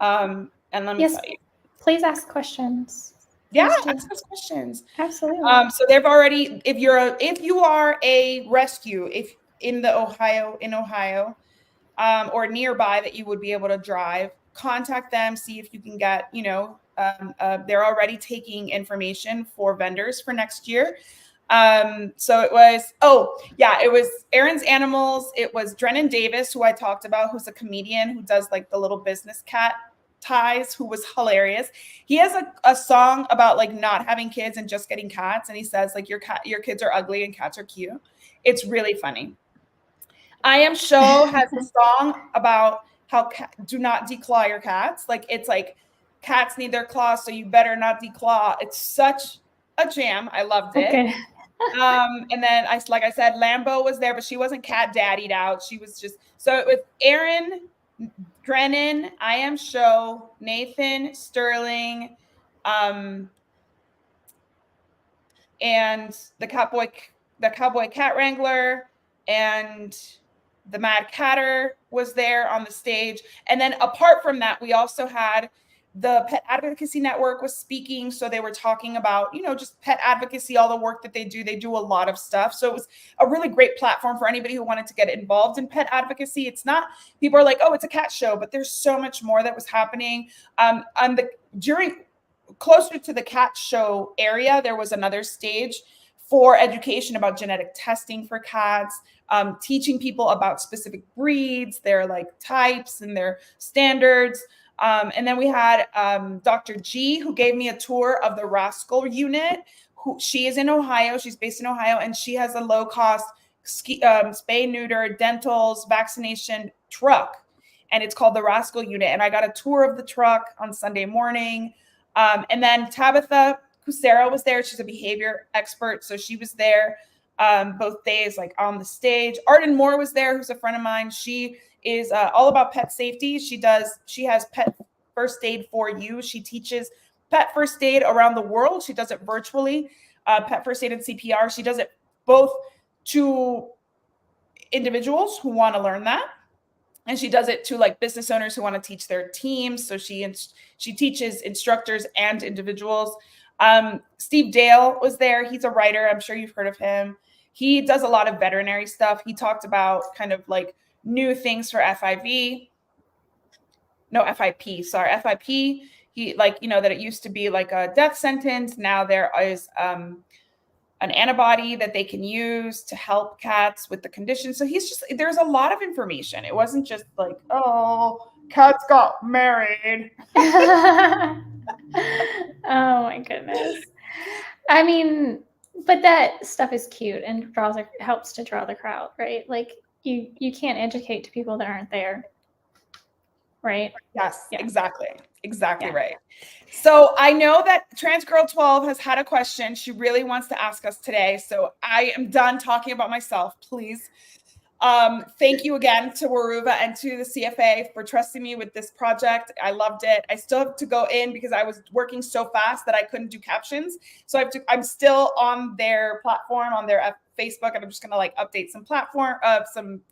And let me tell you. Please ask questions. Yeah, ask us questions. Absolutely. So they've already, if you are a rescue, if in Ohio, or nearby that you would be able to drive, contact them, see if you can get, they're already taking information for vendors for next year. So it was Aaron's Animals. It was Drennan Davis, who I talked about, who's a comedian who does like the little business cat ties, who was hilarious. He has a song about like not having kids and just getting cats. And he says like your kids are ugly and cats are cute. It's really funny. I Am Show has a song about how do not declaw your cats. Like it's like cats need their claws, so you better not declaw. It's such a jam. I loved it. Okay. And then like I said, Lambo was there, but she wasn't cat daddied out. She was just, so it was Aaron, Drennan, I Am Show, Nathan, Sterling, and the Cowboy Cat Wrangler, and the Mad Catter was there on the stage. And then apart from that, we also had the Pet Advocacy Network was speaking. So they were talking about, just pet advocacy, all the work that they do. They do a lot of stuff. So it was a really great platform for anybody who wanted to get involved in pet advocacy. It's not, people are like, oh, it's a cat show, but there's so much more that was happening. Closer to the cat show area, there was another stage for education about genetic testing for cats, teaching people about specific breeds, their like types and their standards. And then we had Dr. G, who gave me a tour of the Rascal unit. She is in Ohio. She's based in Ohio, and she has a low-cost spay, neuter, dentals, vaccination truck, and it's called the Rascal unit. And I got a tour of the truck on Sunday morning. And then Tabitha Kucera was there. She's a behavior expert, so she was there both days, like on the stage. Arden Moore was there, who's a friend of mine. She is all about pet safety. She has Pet First Aid for You. She teaches pet first aid around the world. She does it virtually, pet first aid and CPR. She does it both to individuals who want to learn that, and she does it to like business owners who want to teach their teams. So she teaches instructors and individuals. Steve Dale was there. He's a writer. I'm sure you've heard of him. He does a lot of veterinary stuff. He talked about kind of like new things for FIP. He like, that it used to be like a death sentence. Now there is an antibody that they can use to help cats with the condition. So there's a lot of information. It wasn't just like, oh, cats got married. Oh my goodness. I mean, but that stuff is cute and helps to draw the crowd, right? Like you can't educate to people that aren't there. Right? Yes, yeah. Exactly right. So I know that Trans Girl 12 has had a question she really wants to ask us today. So I am done talking about myself. Please. Thank you again to Weruva and to the CFA for trusting me with this project. I loved it. I still have to go in because I was working so fast that I couldn't do captions. So I'm still on their platform, on their Facebook, and I'm just going to like update some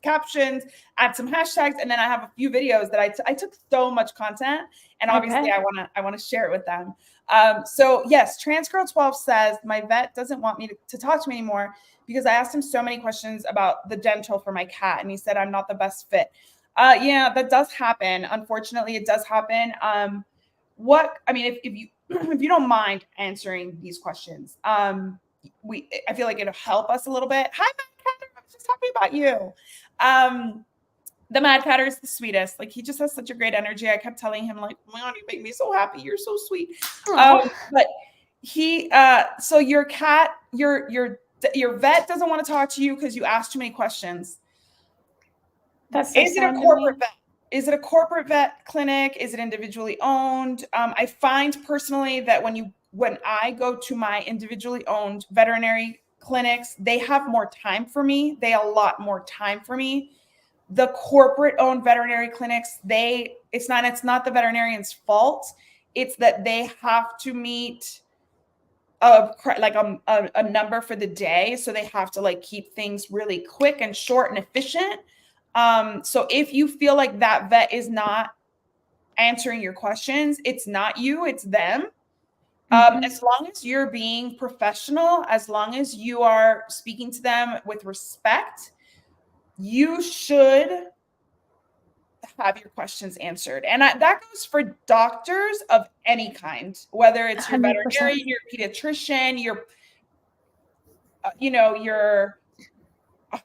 captions, add some hashtags. And then I have a few videos that I took so much content, and obviously I want to share it with them. So yes, Trans Girl 12 says, my vet doesn't want me to talk to me anymore because I asked him so many questions about the dental for my cat, and he said I'm not the best fit. Yeah, that does happen. Unfortunately, it does happen. If you don't mind answering these questions, I feel like it'll help us a little bit. Hi, Mad Catter. I was just talking about you. The Mad Catter is the sweetest. Like, he just has such a great energy. I kept telling him, like, man, you make me so happy. You're so sweet. But he, so your cat, your vet doesn't want to talk to you because you asked too many questions. Is it a corporate vet? Is it a corporate vet clinic? Is it individually owned? I find personally that when I go to my individually owned veterinary clinics, they have more time for me. They allot more time for me. The corporate owned veterinary clinics, it's not the veterinarian's fault. It's that they have to meet a number for the day. So they have to like keep things really quick and short and efficient. So if you feel like that vet is not answering your questions, it's not you, it's them. As long as you're being professional, as long as you are speaking to them with respect, you should have your questions answered. And that goes for doctors of any kind, whether it's your 100%. veterinarian, your pediatrician, your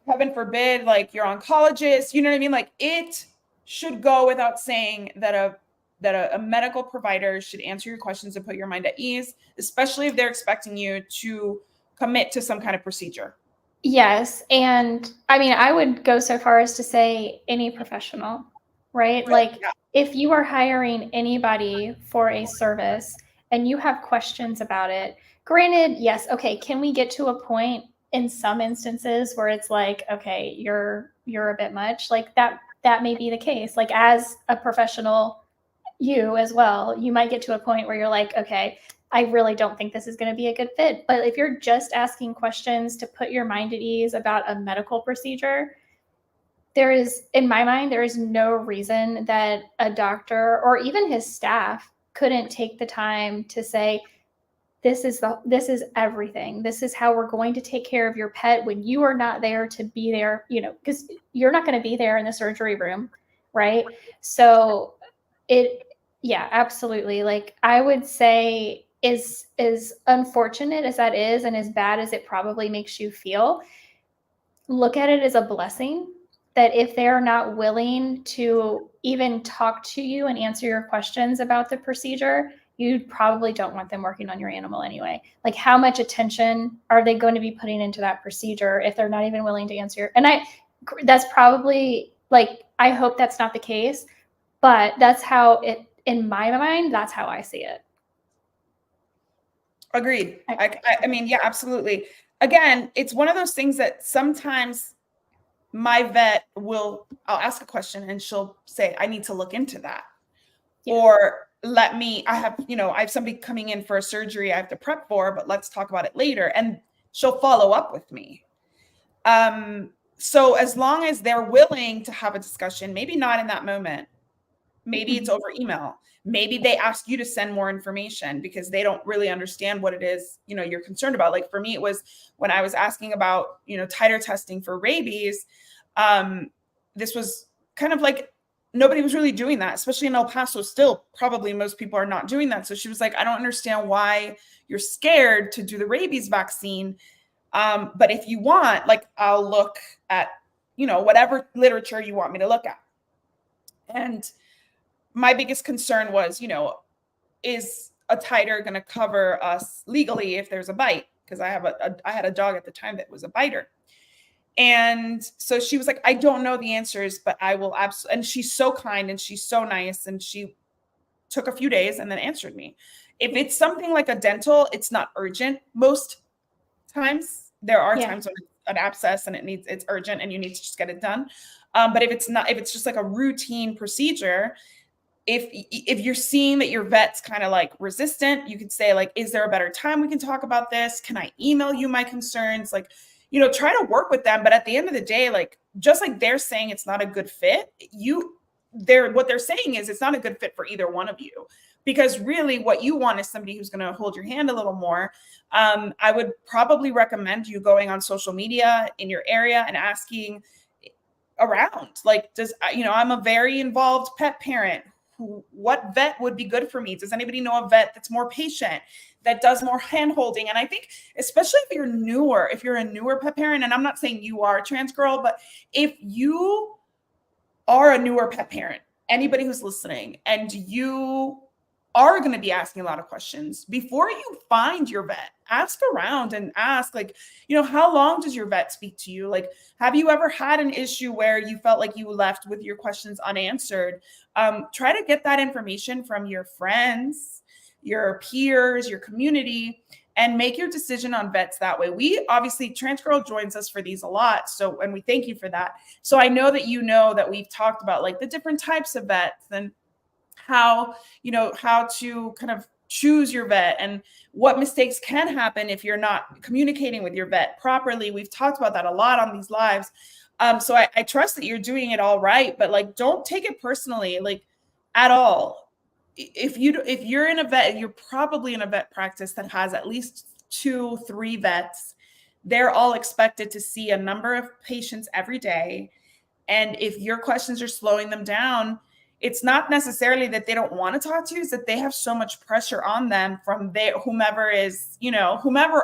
heaven forbid, like your oncologist, you know what I mean? Like, it should go without saying that a medical provider should answer your questions and put your mind at ease, especially if they're expecting you to commit to some kind of procedure. Yes. And I mean, I would go so far as to say any professional, right? Like, if you are hiring anybody for a service and you have questions about it, granted, yes, okay, can we get to a point in some instances where it's like, okay, you're a bit much? Like, that may be the case. Like, as a professional, you as well, you might get to a point where you're like, okay, I really don't think this is going to be a good fit. But if you're just asking questions to put your mind at ease about a medical procedure, in my mind, there is no reason that a doctor or even his staff couldn't take the time to say, this is everything. This is how we're going to take care of your pet when you are not there to be there, because you're not going to be there in the surgery room, right? So yeah, absolutely. Like, I would say, as unfortunate as that is and as bad as it probably makes you feel, look at it as a blessing that if they're not willing to even talk to you and answer your questions about the procedure, you probably don't want them working on your animal anyway. Like, how much attention are they going to be putting into that procedure if they're not even willing to answer? And that's probably, like, I hope that's not the case, but that's how in my mind, that's how I see it. Agreed. I mean, yeah, absolutely. Again, it's one of those things that sometimes my vet I'll ask a question and she'll say, I need to look into that. Yeah. Or I have somebody coming in for a surgery I have to prep for, but let's talk about it later. And she'll follow up with me. So as long as they're willing to have a discussion, maybe not in that moment, Maybe it's over email. Maybe they ask you to send more information because they don't really understand what it is, you're concerned about. Like for me, it was when I was asking about, titer testing for rabies. This was kind of like nobody was really doing that, especially in El Paso. Still, probably most people are not doing that. So she was like, I don't understand why you're scared to do the rabies vaccine. But if you want, like, I'll look at, whatever literature you want me to look at. And my biggest concern was, is a titer going to cover us legally if there's a bite? Because I had a dog at the time that was a biter. And so she was like, I don't know the answers, but I will absolutely. And she's so kind and she's so nice. And she took a few days and then answered me. If it's something like a dental, it's not urgent. Most times there are times when it's an abscess and it's urgent and you need to just get it done. But if it's just like a routine procedure, if you're seeing that your vet's kind of like resistant, you could say like, is there a better time we can talk about this? Can I email you my concerns? Like, try to work with them. But at the end of the day, like, just like they're saying it's not a good fit, what they're saying is it's not a good fit for either one of you. Because really what you want is somebody who's going to hold your hand a little more. I would probably recommend you going on social media in your area and asking around, like, I'm a very involved pet parent. What vet would be good for me? Does anybody know a vet that's more patient, that does more hand holding? And I think, especially if you're a newer pet parent, and I'm not saying you are a trans girl, but if you are a newer pet parent, anybody who's listening, and you are going to be asking a lot of questions before you find your vet, ask around and ask, like, how long does your vet speak to you? Like, have you ever had an issue where you felt like you left with your questions unanswered? Try to get that information from your friends, your peers, your community, and make your decision on vets that way. We obviously, Trans Girl joins us for these a lot. So, and we thank you for that. So I know that we've talked about like the different types of vets and how to kind of choose your vet and what mistakes can happen if you're not communicating with your vet properly. We've talked about that a lot on these lives. So I trust that you're doing it all right, but like, don't take it personally, like, at all. If you're in a vet, you're probably in a vet practice that has at least 2-3 vets. They're all expected to see a number of patients every day. And if your questions are slowing them down, it's not necessarily that they don't want to talk to you, it's that they have so much pressure on them from whomever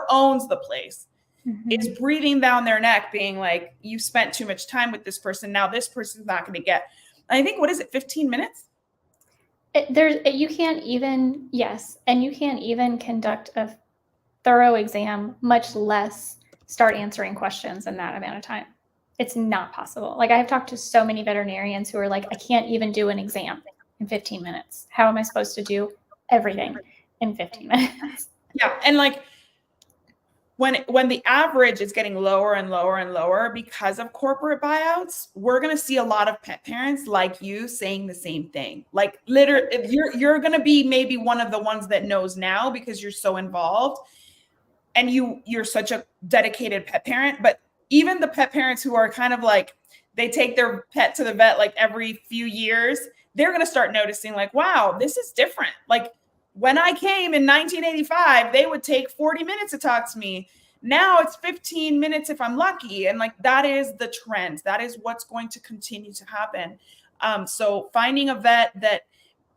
owns the place. Mm-hmm. Is breathing down their neck, being like, you spent too much time with this person. Now this person's not going to get, I think, what is it, 15 minutes? You can't even conduct a thorough exam, much less start answering questions in that amount of time. It's not possible. Like, I've talked to so many veterinarians who are like, I can't even do an exam in 15 minutes. How am I supposed to do everything in 15 minutes? Yeah. And like, when the average is getting lower and lower and lower because of corporate buyouts, we're going to see a lot of pet parents like you saying the same thing. Like, literally, you're going to be maybe one of the ones that knows now because you're so involved and you're such a dedicated pet parent. But even the pet parents who are kind of like, they take their pet to the vet like every few years, they're going to start noticing like, wow, this is different. Like, when I came in 1985, they would take 40 minutes to talk to me. Now it's 15 minutes if I'm lucky. And like, that is the trend. That is what's going to continue to happen. So finding a vet that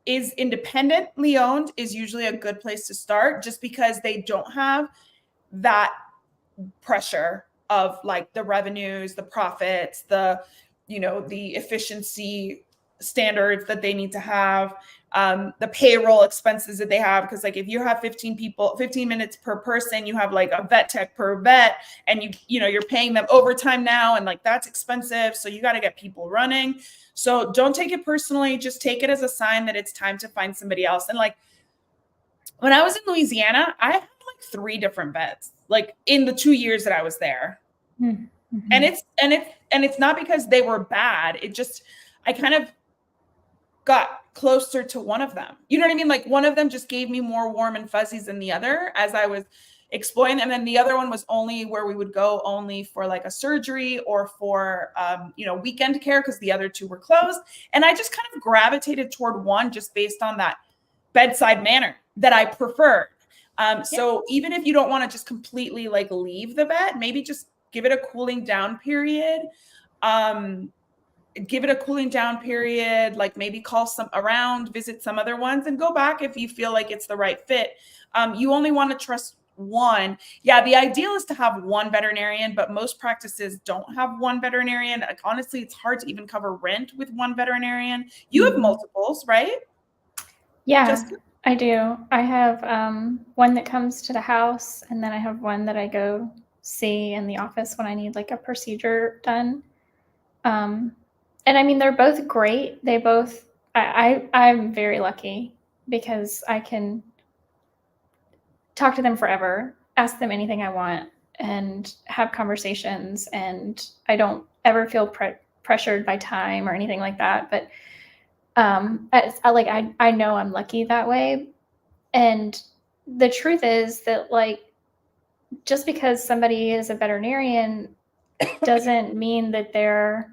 is independently owned is usually a good place to start, just because they don't have that pressure of like the revenues, the profits, the efficiency standards that they need to have, the payroll expenses that they have. Because like, if you have 15 minutes per person, you have like a vet tech per vet, and you're paying them overtime now, and like, that's expensive. So you got to get people running. So don't take it personally. Just take it as a sign that it's time to find somebody else. And like, when I was in Louisiana, I had like 3 different vets, like in the 2 years that I was there. Mm-hmm. And it's not because they were bad. It just, I kind of got closer to one of them. You know what I mean? Like, one of them just gave me more warm and fuzzies than the other as I was, exploring. And then the other one was only where we would go only for like a surgery or for, weekend care, because the other two were closed. And I just kind of gravitated toward one just based on that bedside manner that I preferred. So even if you don't want to just completely like leave the vet, maybe just give it a cooling down period. Like maybe call some around, visit some other ones, and go back if you feel like it's the right fit. You only want to trust one. Yeah, the ideal is to have one veterinarian, but most practices don't have one veterinarian. Like, honestly, it's hard to even cover rent with one veterinarian. You have multiples, right? Yeah, I do. I have one that comes to the house, and then I have one that I go see in the office when I need like a procedure done. And I mean, they're both great. They both, I'm very lucky because I can talk to them forever, ask them anything I want, and have conversations. And I don't ever feel pressured by time or anything like that. But I know I'm lucky that way. And the truth is that like just because somebody is a veterinarian doesn't mean that they're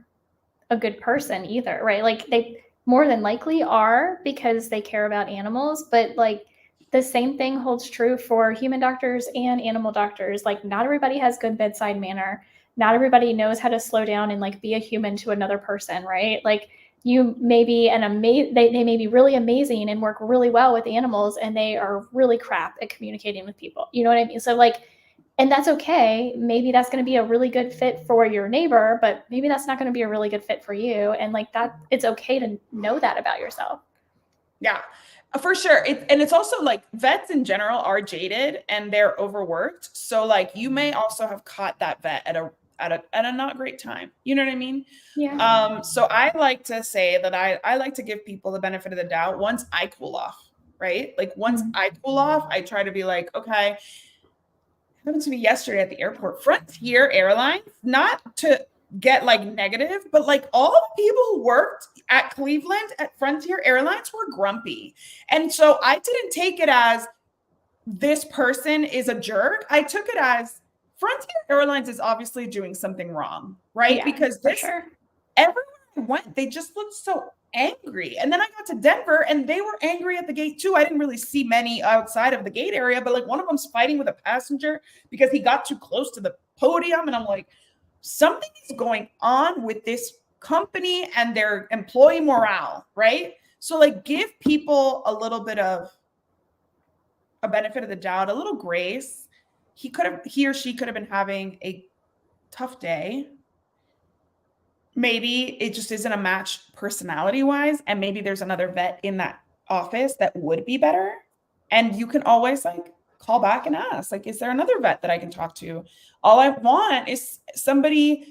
a good person either, right? Like they more than likely are because they care about animals, but like the same thing holds true for human doctors and animal doctors. Like not everybody has good bedside manner. Not everybody knows how to slow down and like be a human to another person, right? Like you may be they may be really amazing and work really well with animals, and they are really crap at communicating with people. You know what I mean? So like, and that's okay. Maybe that's going to be a really good fit for your neighbor, but maybe that's not going to be a really good fit for you. And like that, it's okay to know that about yourself. Yeah, for sure. And it's also like vets in general are jaded and they're overworked. So like you may also have caught that vet at a not great time. You know what I mean? Yeah. So I like to say that I like to give people the benefit of the doubt once I cool off, right? Like once I cool off, I try to be like, okay, happened to me yesterday at the airport. Frontier Airlines, not to get like negative, but like all the people who worked at Cleveland at Frontier Airlines were grumpy. And so I didn't take it as this person is a jerk. I took it as Frontier Airlines is obviously doing something wrong, right? Yeah, because for sure. everywhere I went, they just looked so angry. And then I got to Denver and they were angry at the gate too. I didn't really see many outside of the gate area, but like one of them's fighting with a passenger because he got too close to the podium. And I'm like, something is going on with this company and their employee morale, right? So like give people a little bit of a benefit of the doubt, a little grace. He or she could have been having a tough day. Maybe it just isn't a match personality wise. And maybe there's another vet in that office that would be better. And you can always like call back and ask, like, is there another vet that I can talk to? All I want is somebody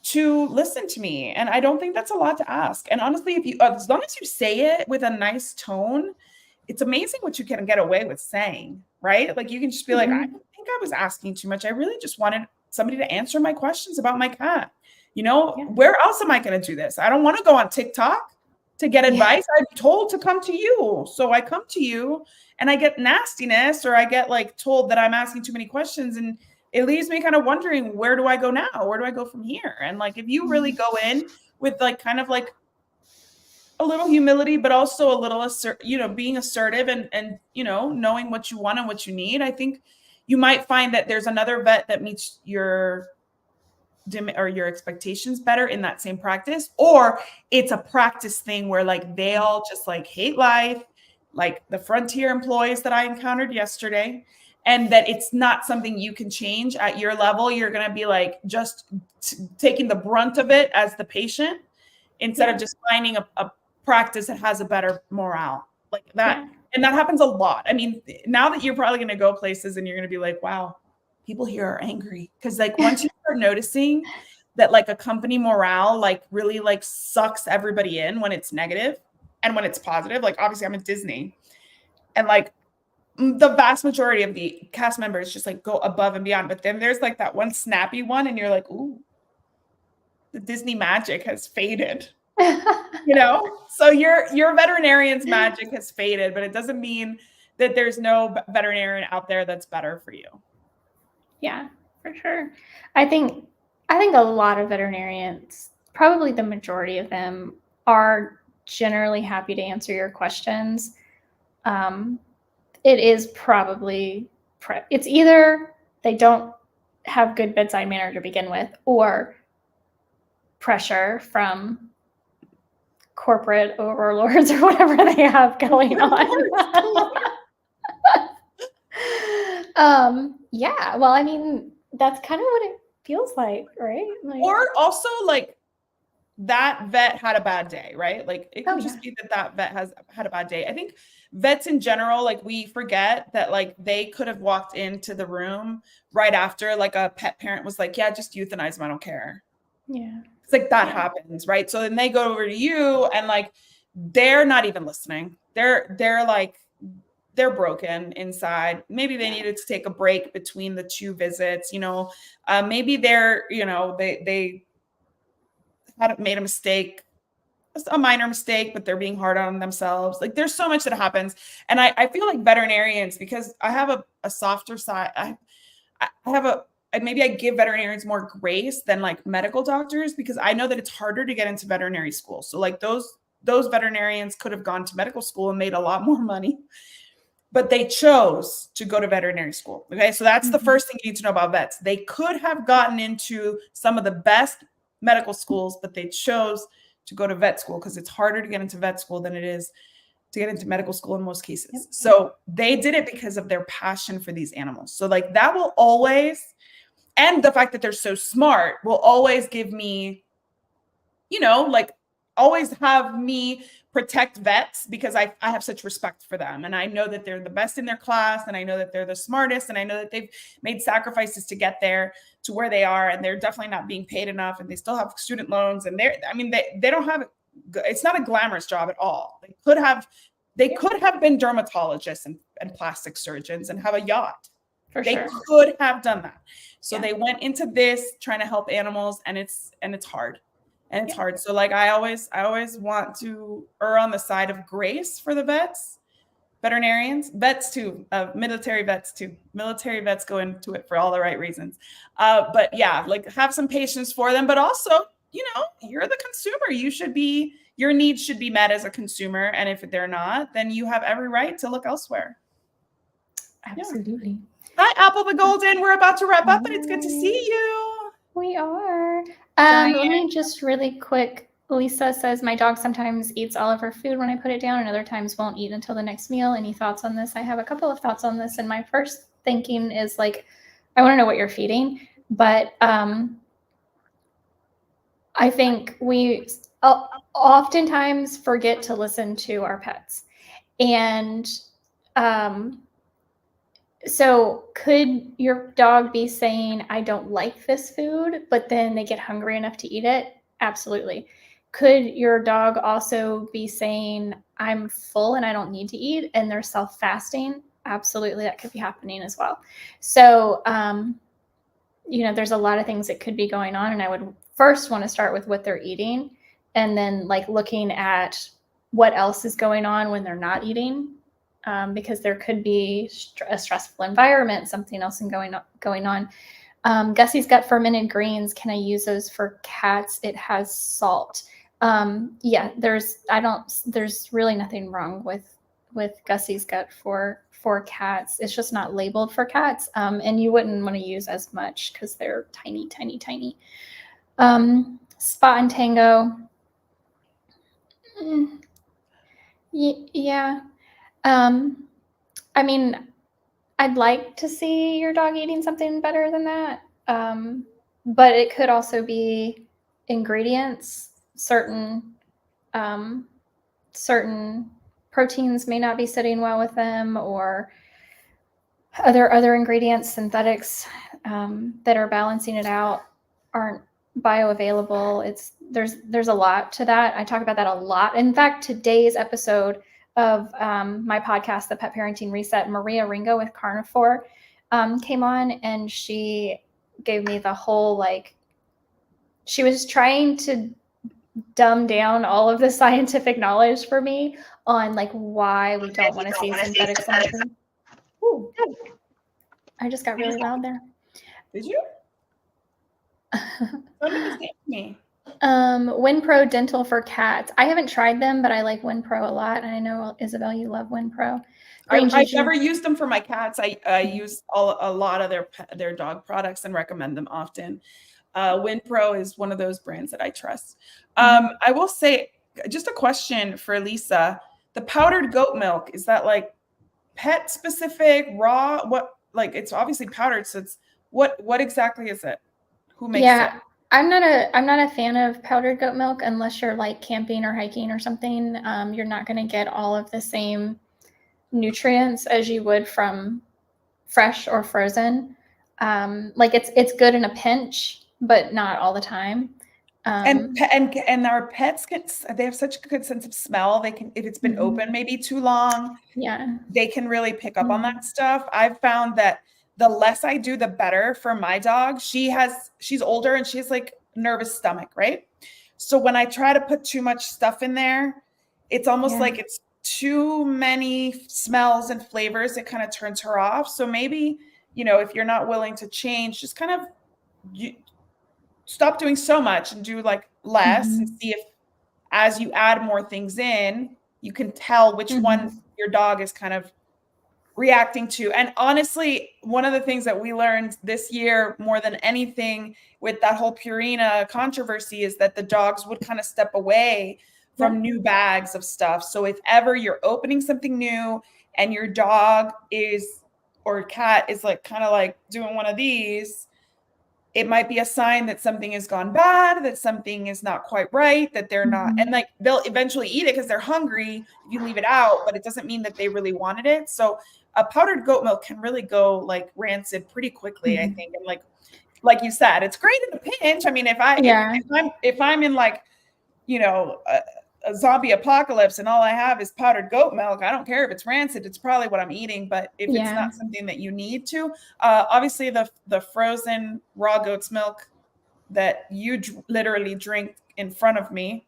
to listen to me. And I don't think that's a lot to ask. And honestly, as long as you say it with a nice tone, it's amazing what you can get away with saying, right? Like you can just be like, I don't think I was asking too much. I really just wanted somebody to answer my questions about my cat. Where else am I going to do this? I don't want to go on TikTok to get advice. I'm told to come to you. So I come to you and I get nastiness, or I get like told that I'm asking too many questions, and it leaves me kind of wondering, where do I go now? Where do I go from here? And like, if you really go in with like kind of like a little humility, but also a little, being assertive and knowing what you want and what you need, I think you might find that there's another vet that meets your expectations better in that same practice, or it's a practice thing where like they all just like hate life, like the Frontier employees that I encountered yesterday, and that it's not something you can change at your level. You're going to be like just taking the brunt of it as the patient instead of just finding a practice that has a better morale like that. Yeah. And that happens a lot. I mean, now that you're probably going to go places and you're going to be like, wow, people here are angry. Because like once you start noticing that like a company morale like really like sucks everybody in when it's negative and when it's positive, like obviously I'm at Disney and like the vast majority of the cast members just like go above and beyond. But then there's like that one snappy one and you're like, ooh, the Disney magic has faded. So your veterinarian's magic has faded, but it doesn't mean that there's no veterinarian out there that's better for you. Yeah, for sure. I think a lot of veterinarians, probably the majority of them, are generally happy to answer your questions. It is probably it's either they don't have good bedside manner to begin with, or pressure from corporate overlords or whatever they have going on. Yeah, well, I mean, that's kind of what it feels like, right? Like, or also like that vet had a bad day, right? Like it can just be that vet has had a bad day. I think vets in general, like we forget that like they could have walked into the room right after like a pet parent was like, yeah, just euthanize them, I don't care. Yeah. It's like that happens, right? So then they go over to you and like they're not even listening. They're like they're broken inside. Maybe they needed to take a break between the two visits, you know. Maybe they're, you know, they had made a mistake, a minor mistake, but they're being hard on themselves. Like there's so much that happens. And I feel like veterinarians, because I have a softer side, I have a, and maybe I give veterinarians more grace than like medical doctors, because I know that it's harder to get into veterinary school. So like those veterinarians could have gone to medical school and made a lot more money, but they chose to go to veterinary school. Okay. So that's the first thing you need to know about vets. They could have gotten into some of the best medical schools, but they chose to go to vet school because it's harder to get into vet school than it is to get into medical school in most cases. So they did it because of their passion for these animals. So like that will always, and the fact that they're so smart will always give me, you know, like always have me protect vets, because I have such respect for them. And I know that they're the best in their class. And I know that they're the smartest. And I know that they've made sacrifices to get there to where they are. And they're definitely not being paid enough. And they still have student loans. And they don't have, it's not a glamorous job at all. They could have been dermatologists and plastic surgeons and have a yacht. They could have done that. So they went into this trying to help animals, and it's hard. And it's hard. So like I always want to err on the side of grace for the vets, veterinarians, vets too, military vets too. Military vets go into it for all the right reasons. But yeah, like have some patience for them, but also, you know, you're the consumer. Your needs should be met as a consumer. And if they're not, then you have every right to look elsewhere. Absolutely. Yeah. Hi, Apple the Golden. We're about to wrap up, but it's good to see you. We are. Let me just really quick. Lisa says, my dog sometimes eats all of her food when I put it down and other times won't eat until the next meal. Any thoughts on this? I have a couple of thoughts on this. And my first thinking is like, I want to know what you're feeding. But I think we oftentimes forget to listen to our pets. And so could your dog be saying, I don't like this food, but then they get hungry enough to eat it? Absolutely. Could your dog also be saying, I'm full and I don't need to eat, and they're self-fasting? Absolutely. That could be happening as well. So, you know, there's a lot of things that could be going on. And I would first want to start with what they're eating, and then like looking at what else is going on when they're not eating. Because there could be a stressful environment, something else going on. Gussie's got fermented greens. Can I use those for cats? It has salt. Yeah, there's really nothing wrong with Gussie's gut for cats. It's just not labeled for cats. And you wouldn't want to use as much because they're tiny, tiny, tiny. Spot and Tango. Yeah. I mean, I'd like to see your dog eating something better than that. But it could also be ingredients. Certain proteins may not be sitting well with them, or other ingredients, synthetics, that are balancing it out aren't bioavailable. There's a lot to that. I talk about that a lot. In fact, today's episode of my podcast, The Pet Parenting Reset, Maria Ringo with Carnivore came on, and she gave me the whole, like, she was trying to dumb down all of the scientific knowledge for me on like why we don't want to see synthetics in our food. Ooh, I just got really loud there. Did you? Sounded the same to me. WinPro Dental for cats. I haven't tried them, but I like WinPro a lot. And I know, Isabel, you love WinPro. I've never used them for my cats. I use a lot of their dog products and recommend them often. WinPro is one of those brands that I trust. I will say, just a question for Lisa: the powdered goat milk, is that like pet specific, raw? What, like, it's obviously powdered, so it's what exactly is it? Who makes it? I'm not a fan of powdered goat milk unless you're like camping or hiking or something. You're not going to get all of the same nutrients as you would from fresh or frozen. Like it's good in a pinch, but not all the time. And our pets they have such a good sense of smell. They can, if it's been open maybe too long, they can really pick up on that stuff. I've found that the less I do, the better for my dog. She's older and she has like nervous stomach, right? So when I try to put too much stuff in there, it's almost like it's too many smells and flavors. It kind of turns her off. So maybe, if you're not willing to change, just kind of stop doing so much and do like less and see if, as you add more things in, you can tell which one your dog is kind of reacting to. And honestly, one of the things that we learned this year more than anything with that whole Purina controversy is that the dogs would kind of step away from new bags of stuff. So if ever you're opening something new and your dog or cat is like kind of like doing one of these, it might be a sign that something has gone bad, that something is not quite right, that they're not, and like they'll eventually eat it because they're hungry if you leave it out, but it doesn't mean that they really wanted it. So a powdered goat milk can really go like rancid pretty quickly, I think. And like you said, it's great in a pinch. I mean, if I'm in like, a zombie apocalypse and all I have is powdered goat milk, I don't care if it's rancid, it's probably what I'm eating. But if it's not something that you need to, obviously the frozen raw goat's milk that you literally drink in front of me.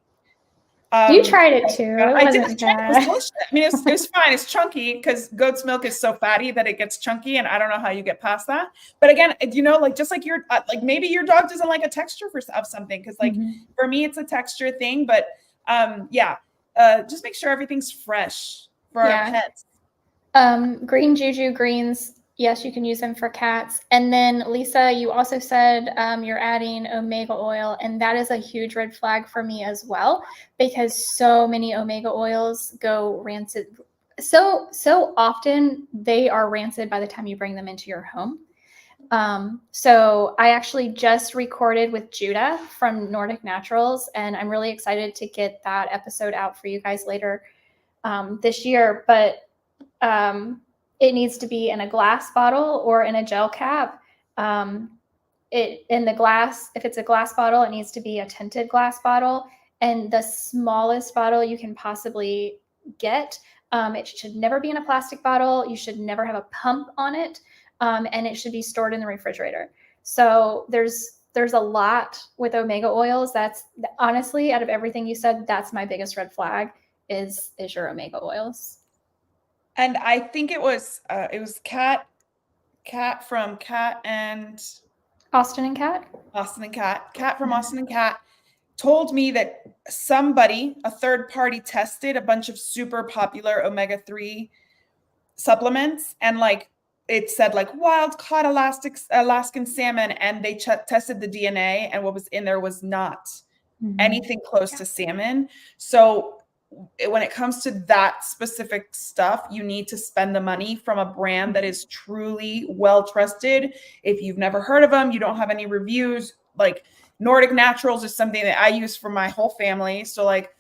You tried it too. I did. It was delicious. I mean, it was fine. It's chunky because goat's milk is so fatty that it gets chunky, and I don't know how you get past that. But again, like just like your like maybe your dog doesn't like a texture of something, because like for me it's a texture thing. But just make sure everything's fresh for our pets. Green juju greens. Yes, you can use them for cats. And then Lisa, you also said you're adding omega oil, and that is a huge red flag for me as well, because so many omega oils go rancid. So often they are rancid by the time you bring them into your home. So I actually just recorded with Judah from Nordic Naturals, and I'm really excited to get that episode out for you guys later this year. But it needs to be in a glass bottle or in a gel cap. If it's a glass bottle, it needs to be a tinted glass bottle, and the smallest bottle you can possibly get. It should never be in a plastic bottle. You should never have a pump on it, and it should be stored in the refrigerator. So there's a lot with omega oils. That's honestly, out of everything you said, that's my biggest red flag is your omega oils. And I think it was Cat from Cat and Austin and Cat. Cat from Austin and Cat told me that a third party, tested a bunch of super popular omega-3 supplements, and like it said like wild caught Alaskan salmon, and they tested the DNA, and what was in there was not anything close to salmon. So when it comes to that specific stuff, you need to spend the money from a brand that is truly well trusted. If you've never heard of them, you don't have any reviews, like Nordic Naturals is something that I use for my whole family. So like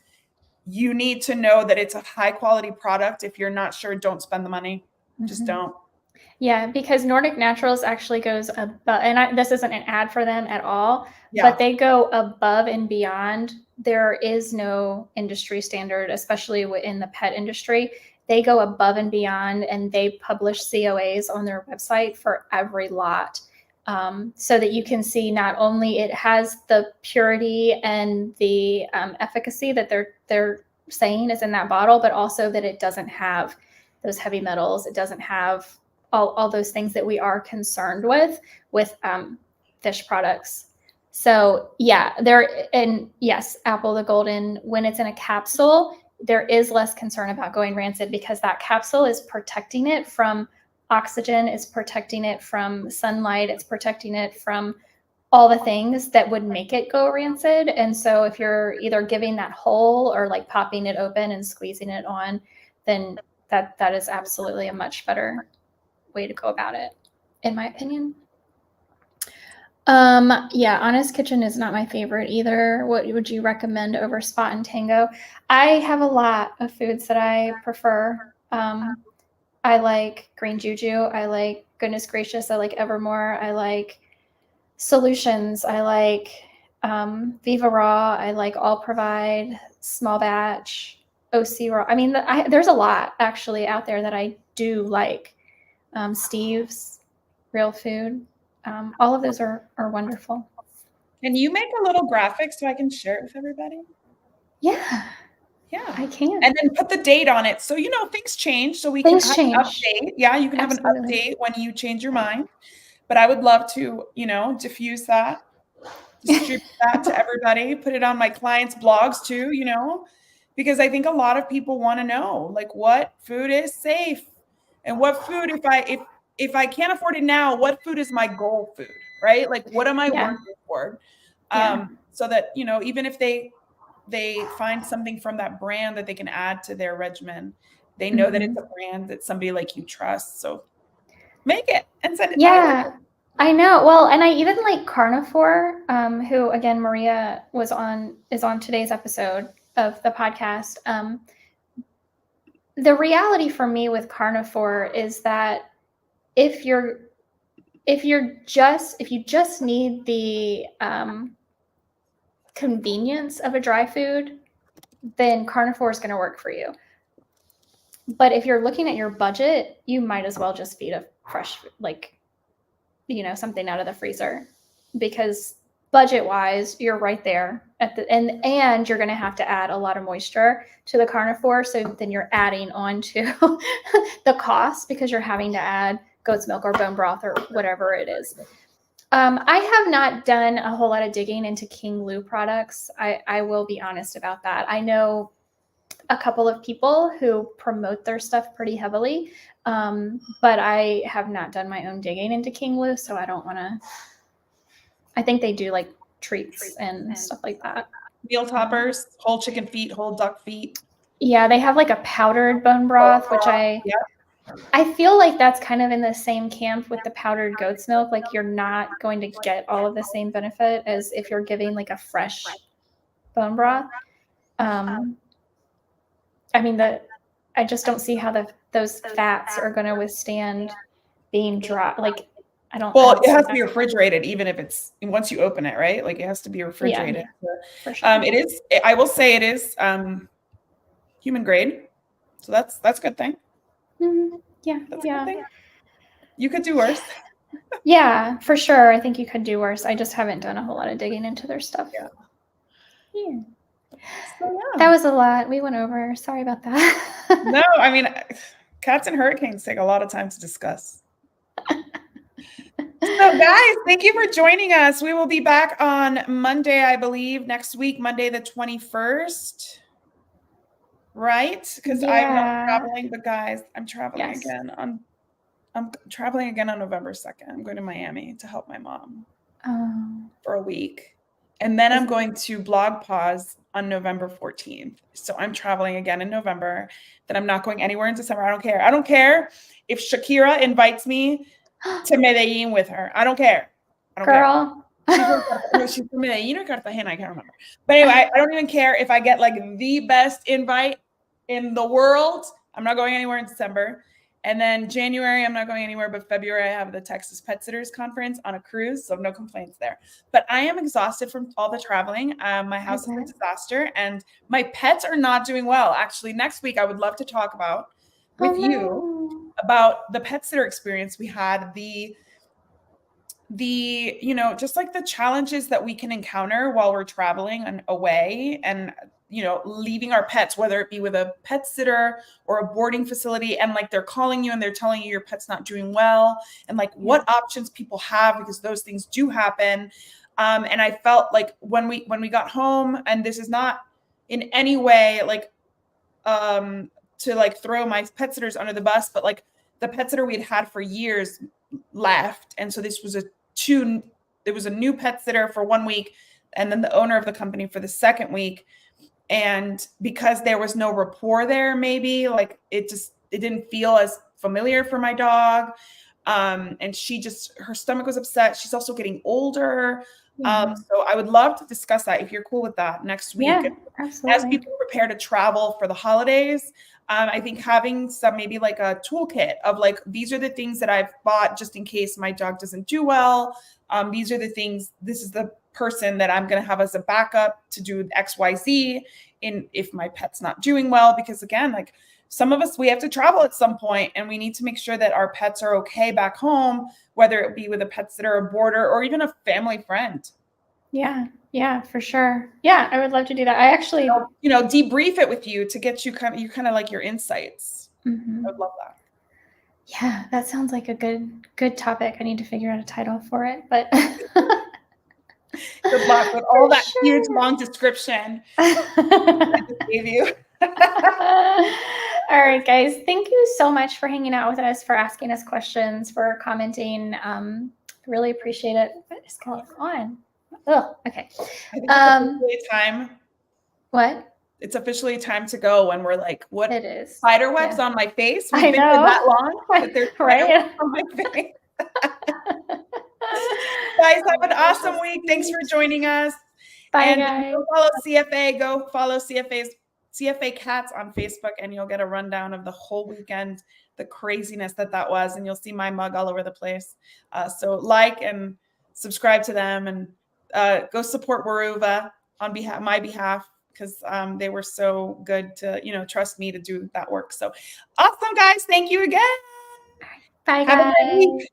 you need to know that it's a high quality product. If you're not sure, don't spend the money. Just don't. Yeah, because Nordic Naturals actually goes above, and this isn't an ad for them at all, but they go above and beyond. There is no industry standard, especially in the pet industry. They go above and beyond, and they publish COAs on their website for every lot. so that you can see not only it has the purity and the efficacy that they're saying is in that bottle, but also that it doesn't have those heavy metals. It doesn't have all those things that we are concerned with fish products. So yeah, and yes, Apple the Golden, when it's in a capsule, there is less concern about going rancid because that capsule is protecting it from oxygen, it's protecting it from sunlight, it's protecting it from all the things that would make it go rancid. And so if you're either giving that whole or like popping it open and squeezing it on, then that is absolutely a much better way to go about it, in my opinion. Yeah, Honest Kitchen is not my favorite either. What would you recommend over Spot and Tango? I have a lot of foods that I prefer. I like Green Juju. I like Goodness Gracious. I like Evermore. I like Solutions. I like Viva Raw. I like All Provide, Small Batch, OC Raw. I mean, there's a lot actually out there that I do like. Steve's, Real Food. All of those are wonderful. Can you make a little graphic so I can share it with everybody? Yeah. Yeah, I can. And then put the date on it. So, things change. So we can have an update. Yeah, you can have an update when you change your mind. But I would love to, diffuse that, distribute that to everybody, put it on my clients' blogs too, because I think a lot of people want to know, like, what food is safe and what food, if I can't afford it now, what food is my goal food, right? Like, what am I working for? So that, even if they find something from that brand that they can add to their regimen, they know that it's a brand that somebody like you trusts. So make it and send it. Yeah, I know. Well, and I even like Carnivore, who again Maria is on today's episode of the podcast. The reality for me with Carnivore is that if you just need the convenience of a dry food, then Carnivore is going to work for you. But if you're looking at your budget, you might as well just feed a fresh, something out of the freezer, because budget-wise, you're right there at the end, and you're going to have to add a lot of moisture to the Carnivore. So then you're adding on to the cost because you're having to add goat's milk or bone broth or whatever it is. I have not done a whole lot of digging into King Lou products. I will be honest about that. I know a couple of people who promote their stuff pretty heavily, but I have not done my own digging into King Lou, so I don't want to. I think they do like treats and stuff like that. Meal toppers, whole chicken feet, whole duck feet. Yeah, they have like a powdered bone broth, which I feel like that's kind of in the same camp with the powdered goat's milk. Like, you're not going to get all of the same benefit as if you're giving like a fresh bone broth. I mean, I just don't see how those fats are going to withstand being dry. Like, I don't. Well, it has to be refrigerated, even if it's once you open it, right? Like, it has to be refrigerated. Yeah, for sure. It is. I will say it is human grade, so that's a good thing. Yeah, that's a good thing. You could do worse. Yeah, for sure. I think you could do worse. I just haven't done a whole lot of digging into their stuff. Yeah. So, yeah. That was a lot. We went over. Sorry about that. No, I mean, cats and hurricanes take a lot of time to discuss. So, guys, thank you for joining us. We will be back on Monday, I believe, next week, Monday the 21st. Right? Because I'm not traveling, but guys, I'm traveling again I'm traveling again on November 2nd. I'm going to Miami to help my mom for a week. And then I'm going to Blog Pause on November 14th. So I'm traveling again in November. Then I'm not going anywhere in December. I don't care. I don't care if Shakira invites me to Medellin with her. I don't care. I don't care. She's from Medellin or Cartagena. I can't remember. But anyway, I don't even care if I get like the best invite in the world. I'm not going anywhere in December. And then January, I'm not going anywhere, but February, I have the Texas Pet Sitters Conference on a cruise, so no complaints there. But I am exhausted from all the traveling. My house is a disaster, and my pets are not doing well. Actually, next week, I would love to talk about with you about the pet sitter experience we had. the, you know, just like the challenges that we can encounter while we're traveling and away and, you know, leaving our pets, whether it be with a pet sitter or a boarding facility, and like they're calling you and they're telling you your pet's not doing well, and like what options people have, because those things do happen. And I felt like when we got home, and this is not in any way like to like throw my pet sitters under the bus, but like the pet sitter we had for years left, and so this was there was a new pet sitter for 1 week, and then the owner of the company for the second week. And because there was no rapport there, maybe like it didn't feel as familiar for my dog. And her stomach was upset. She's also getting older. So I would love to discuss that if you're cool with that next week. Yeah, absolutely. As people prepare to travel for the holidays, I think having some, maybe like a toolkit of like, these are the things that I've bought just in case my dog doesn't do well. These are the things, this is the person that I'm going to have as a backup to do XYZ if my pet's not doing well. Because again, like some of us, we have to travel at some point, and we need to make sure that our pets are okay back home, whether it be with a pet sitter, a boarder, or even a family friend. Yeah, for sure. Yeah, I would love to do that. I actually, you know, debrief it with you to get you kind of like your insights. I would love that. Yeah, that sounds like a good topic. I need to figure out a title for it, but good luck with all that huge long description I just gave you. All right, guys. Thank you so much for hanging out with us, for asking us questions, for commenting. Really appreciate it. What is going on? Oh, okay. I think it's time. What? It's officially time to go when we're like, what? It is. Spider webs on my face? We've been here that long, but there's right on my face. Guys, have an awesome week. Thanks for joining us. Bye, and guys. Go follow CFA. Go follow CFA Cats on Facebook, and you'll get a rundown of the whole weekend, the craziness that was, and you'll see my mug all over the place. So like and subscribe to them, and go support Waruva on my behalf, because they were so good to, you know, trust me to do that work. So awesome, guys. Thank you again. Bye, guys. Have a great week.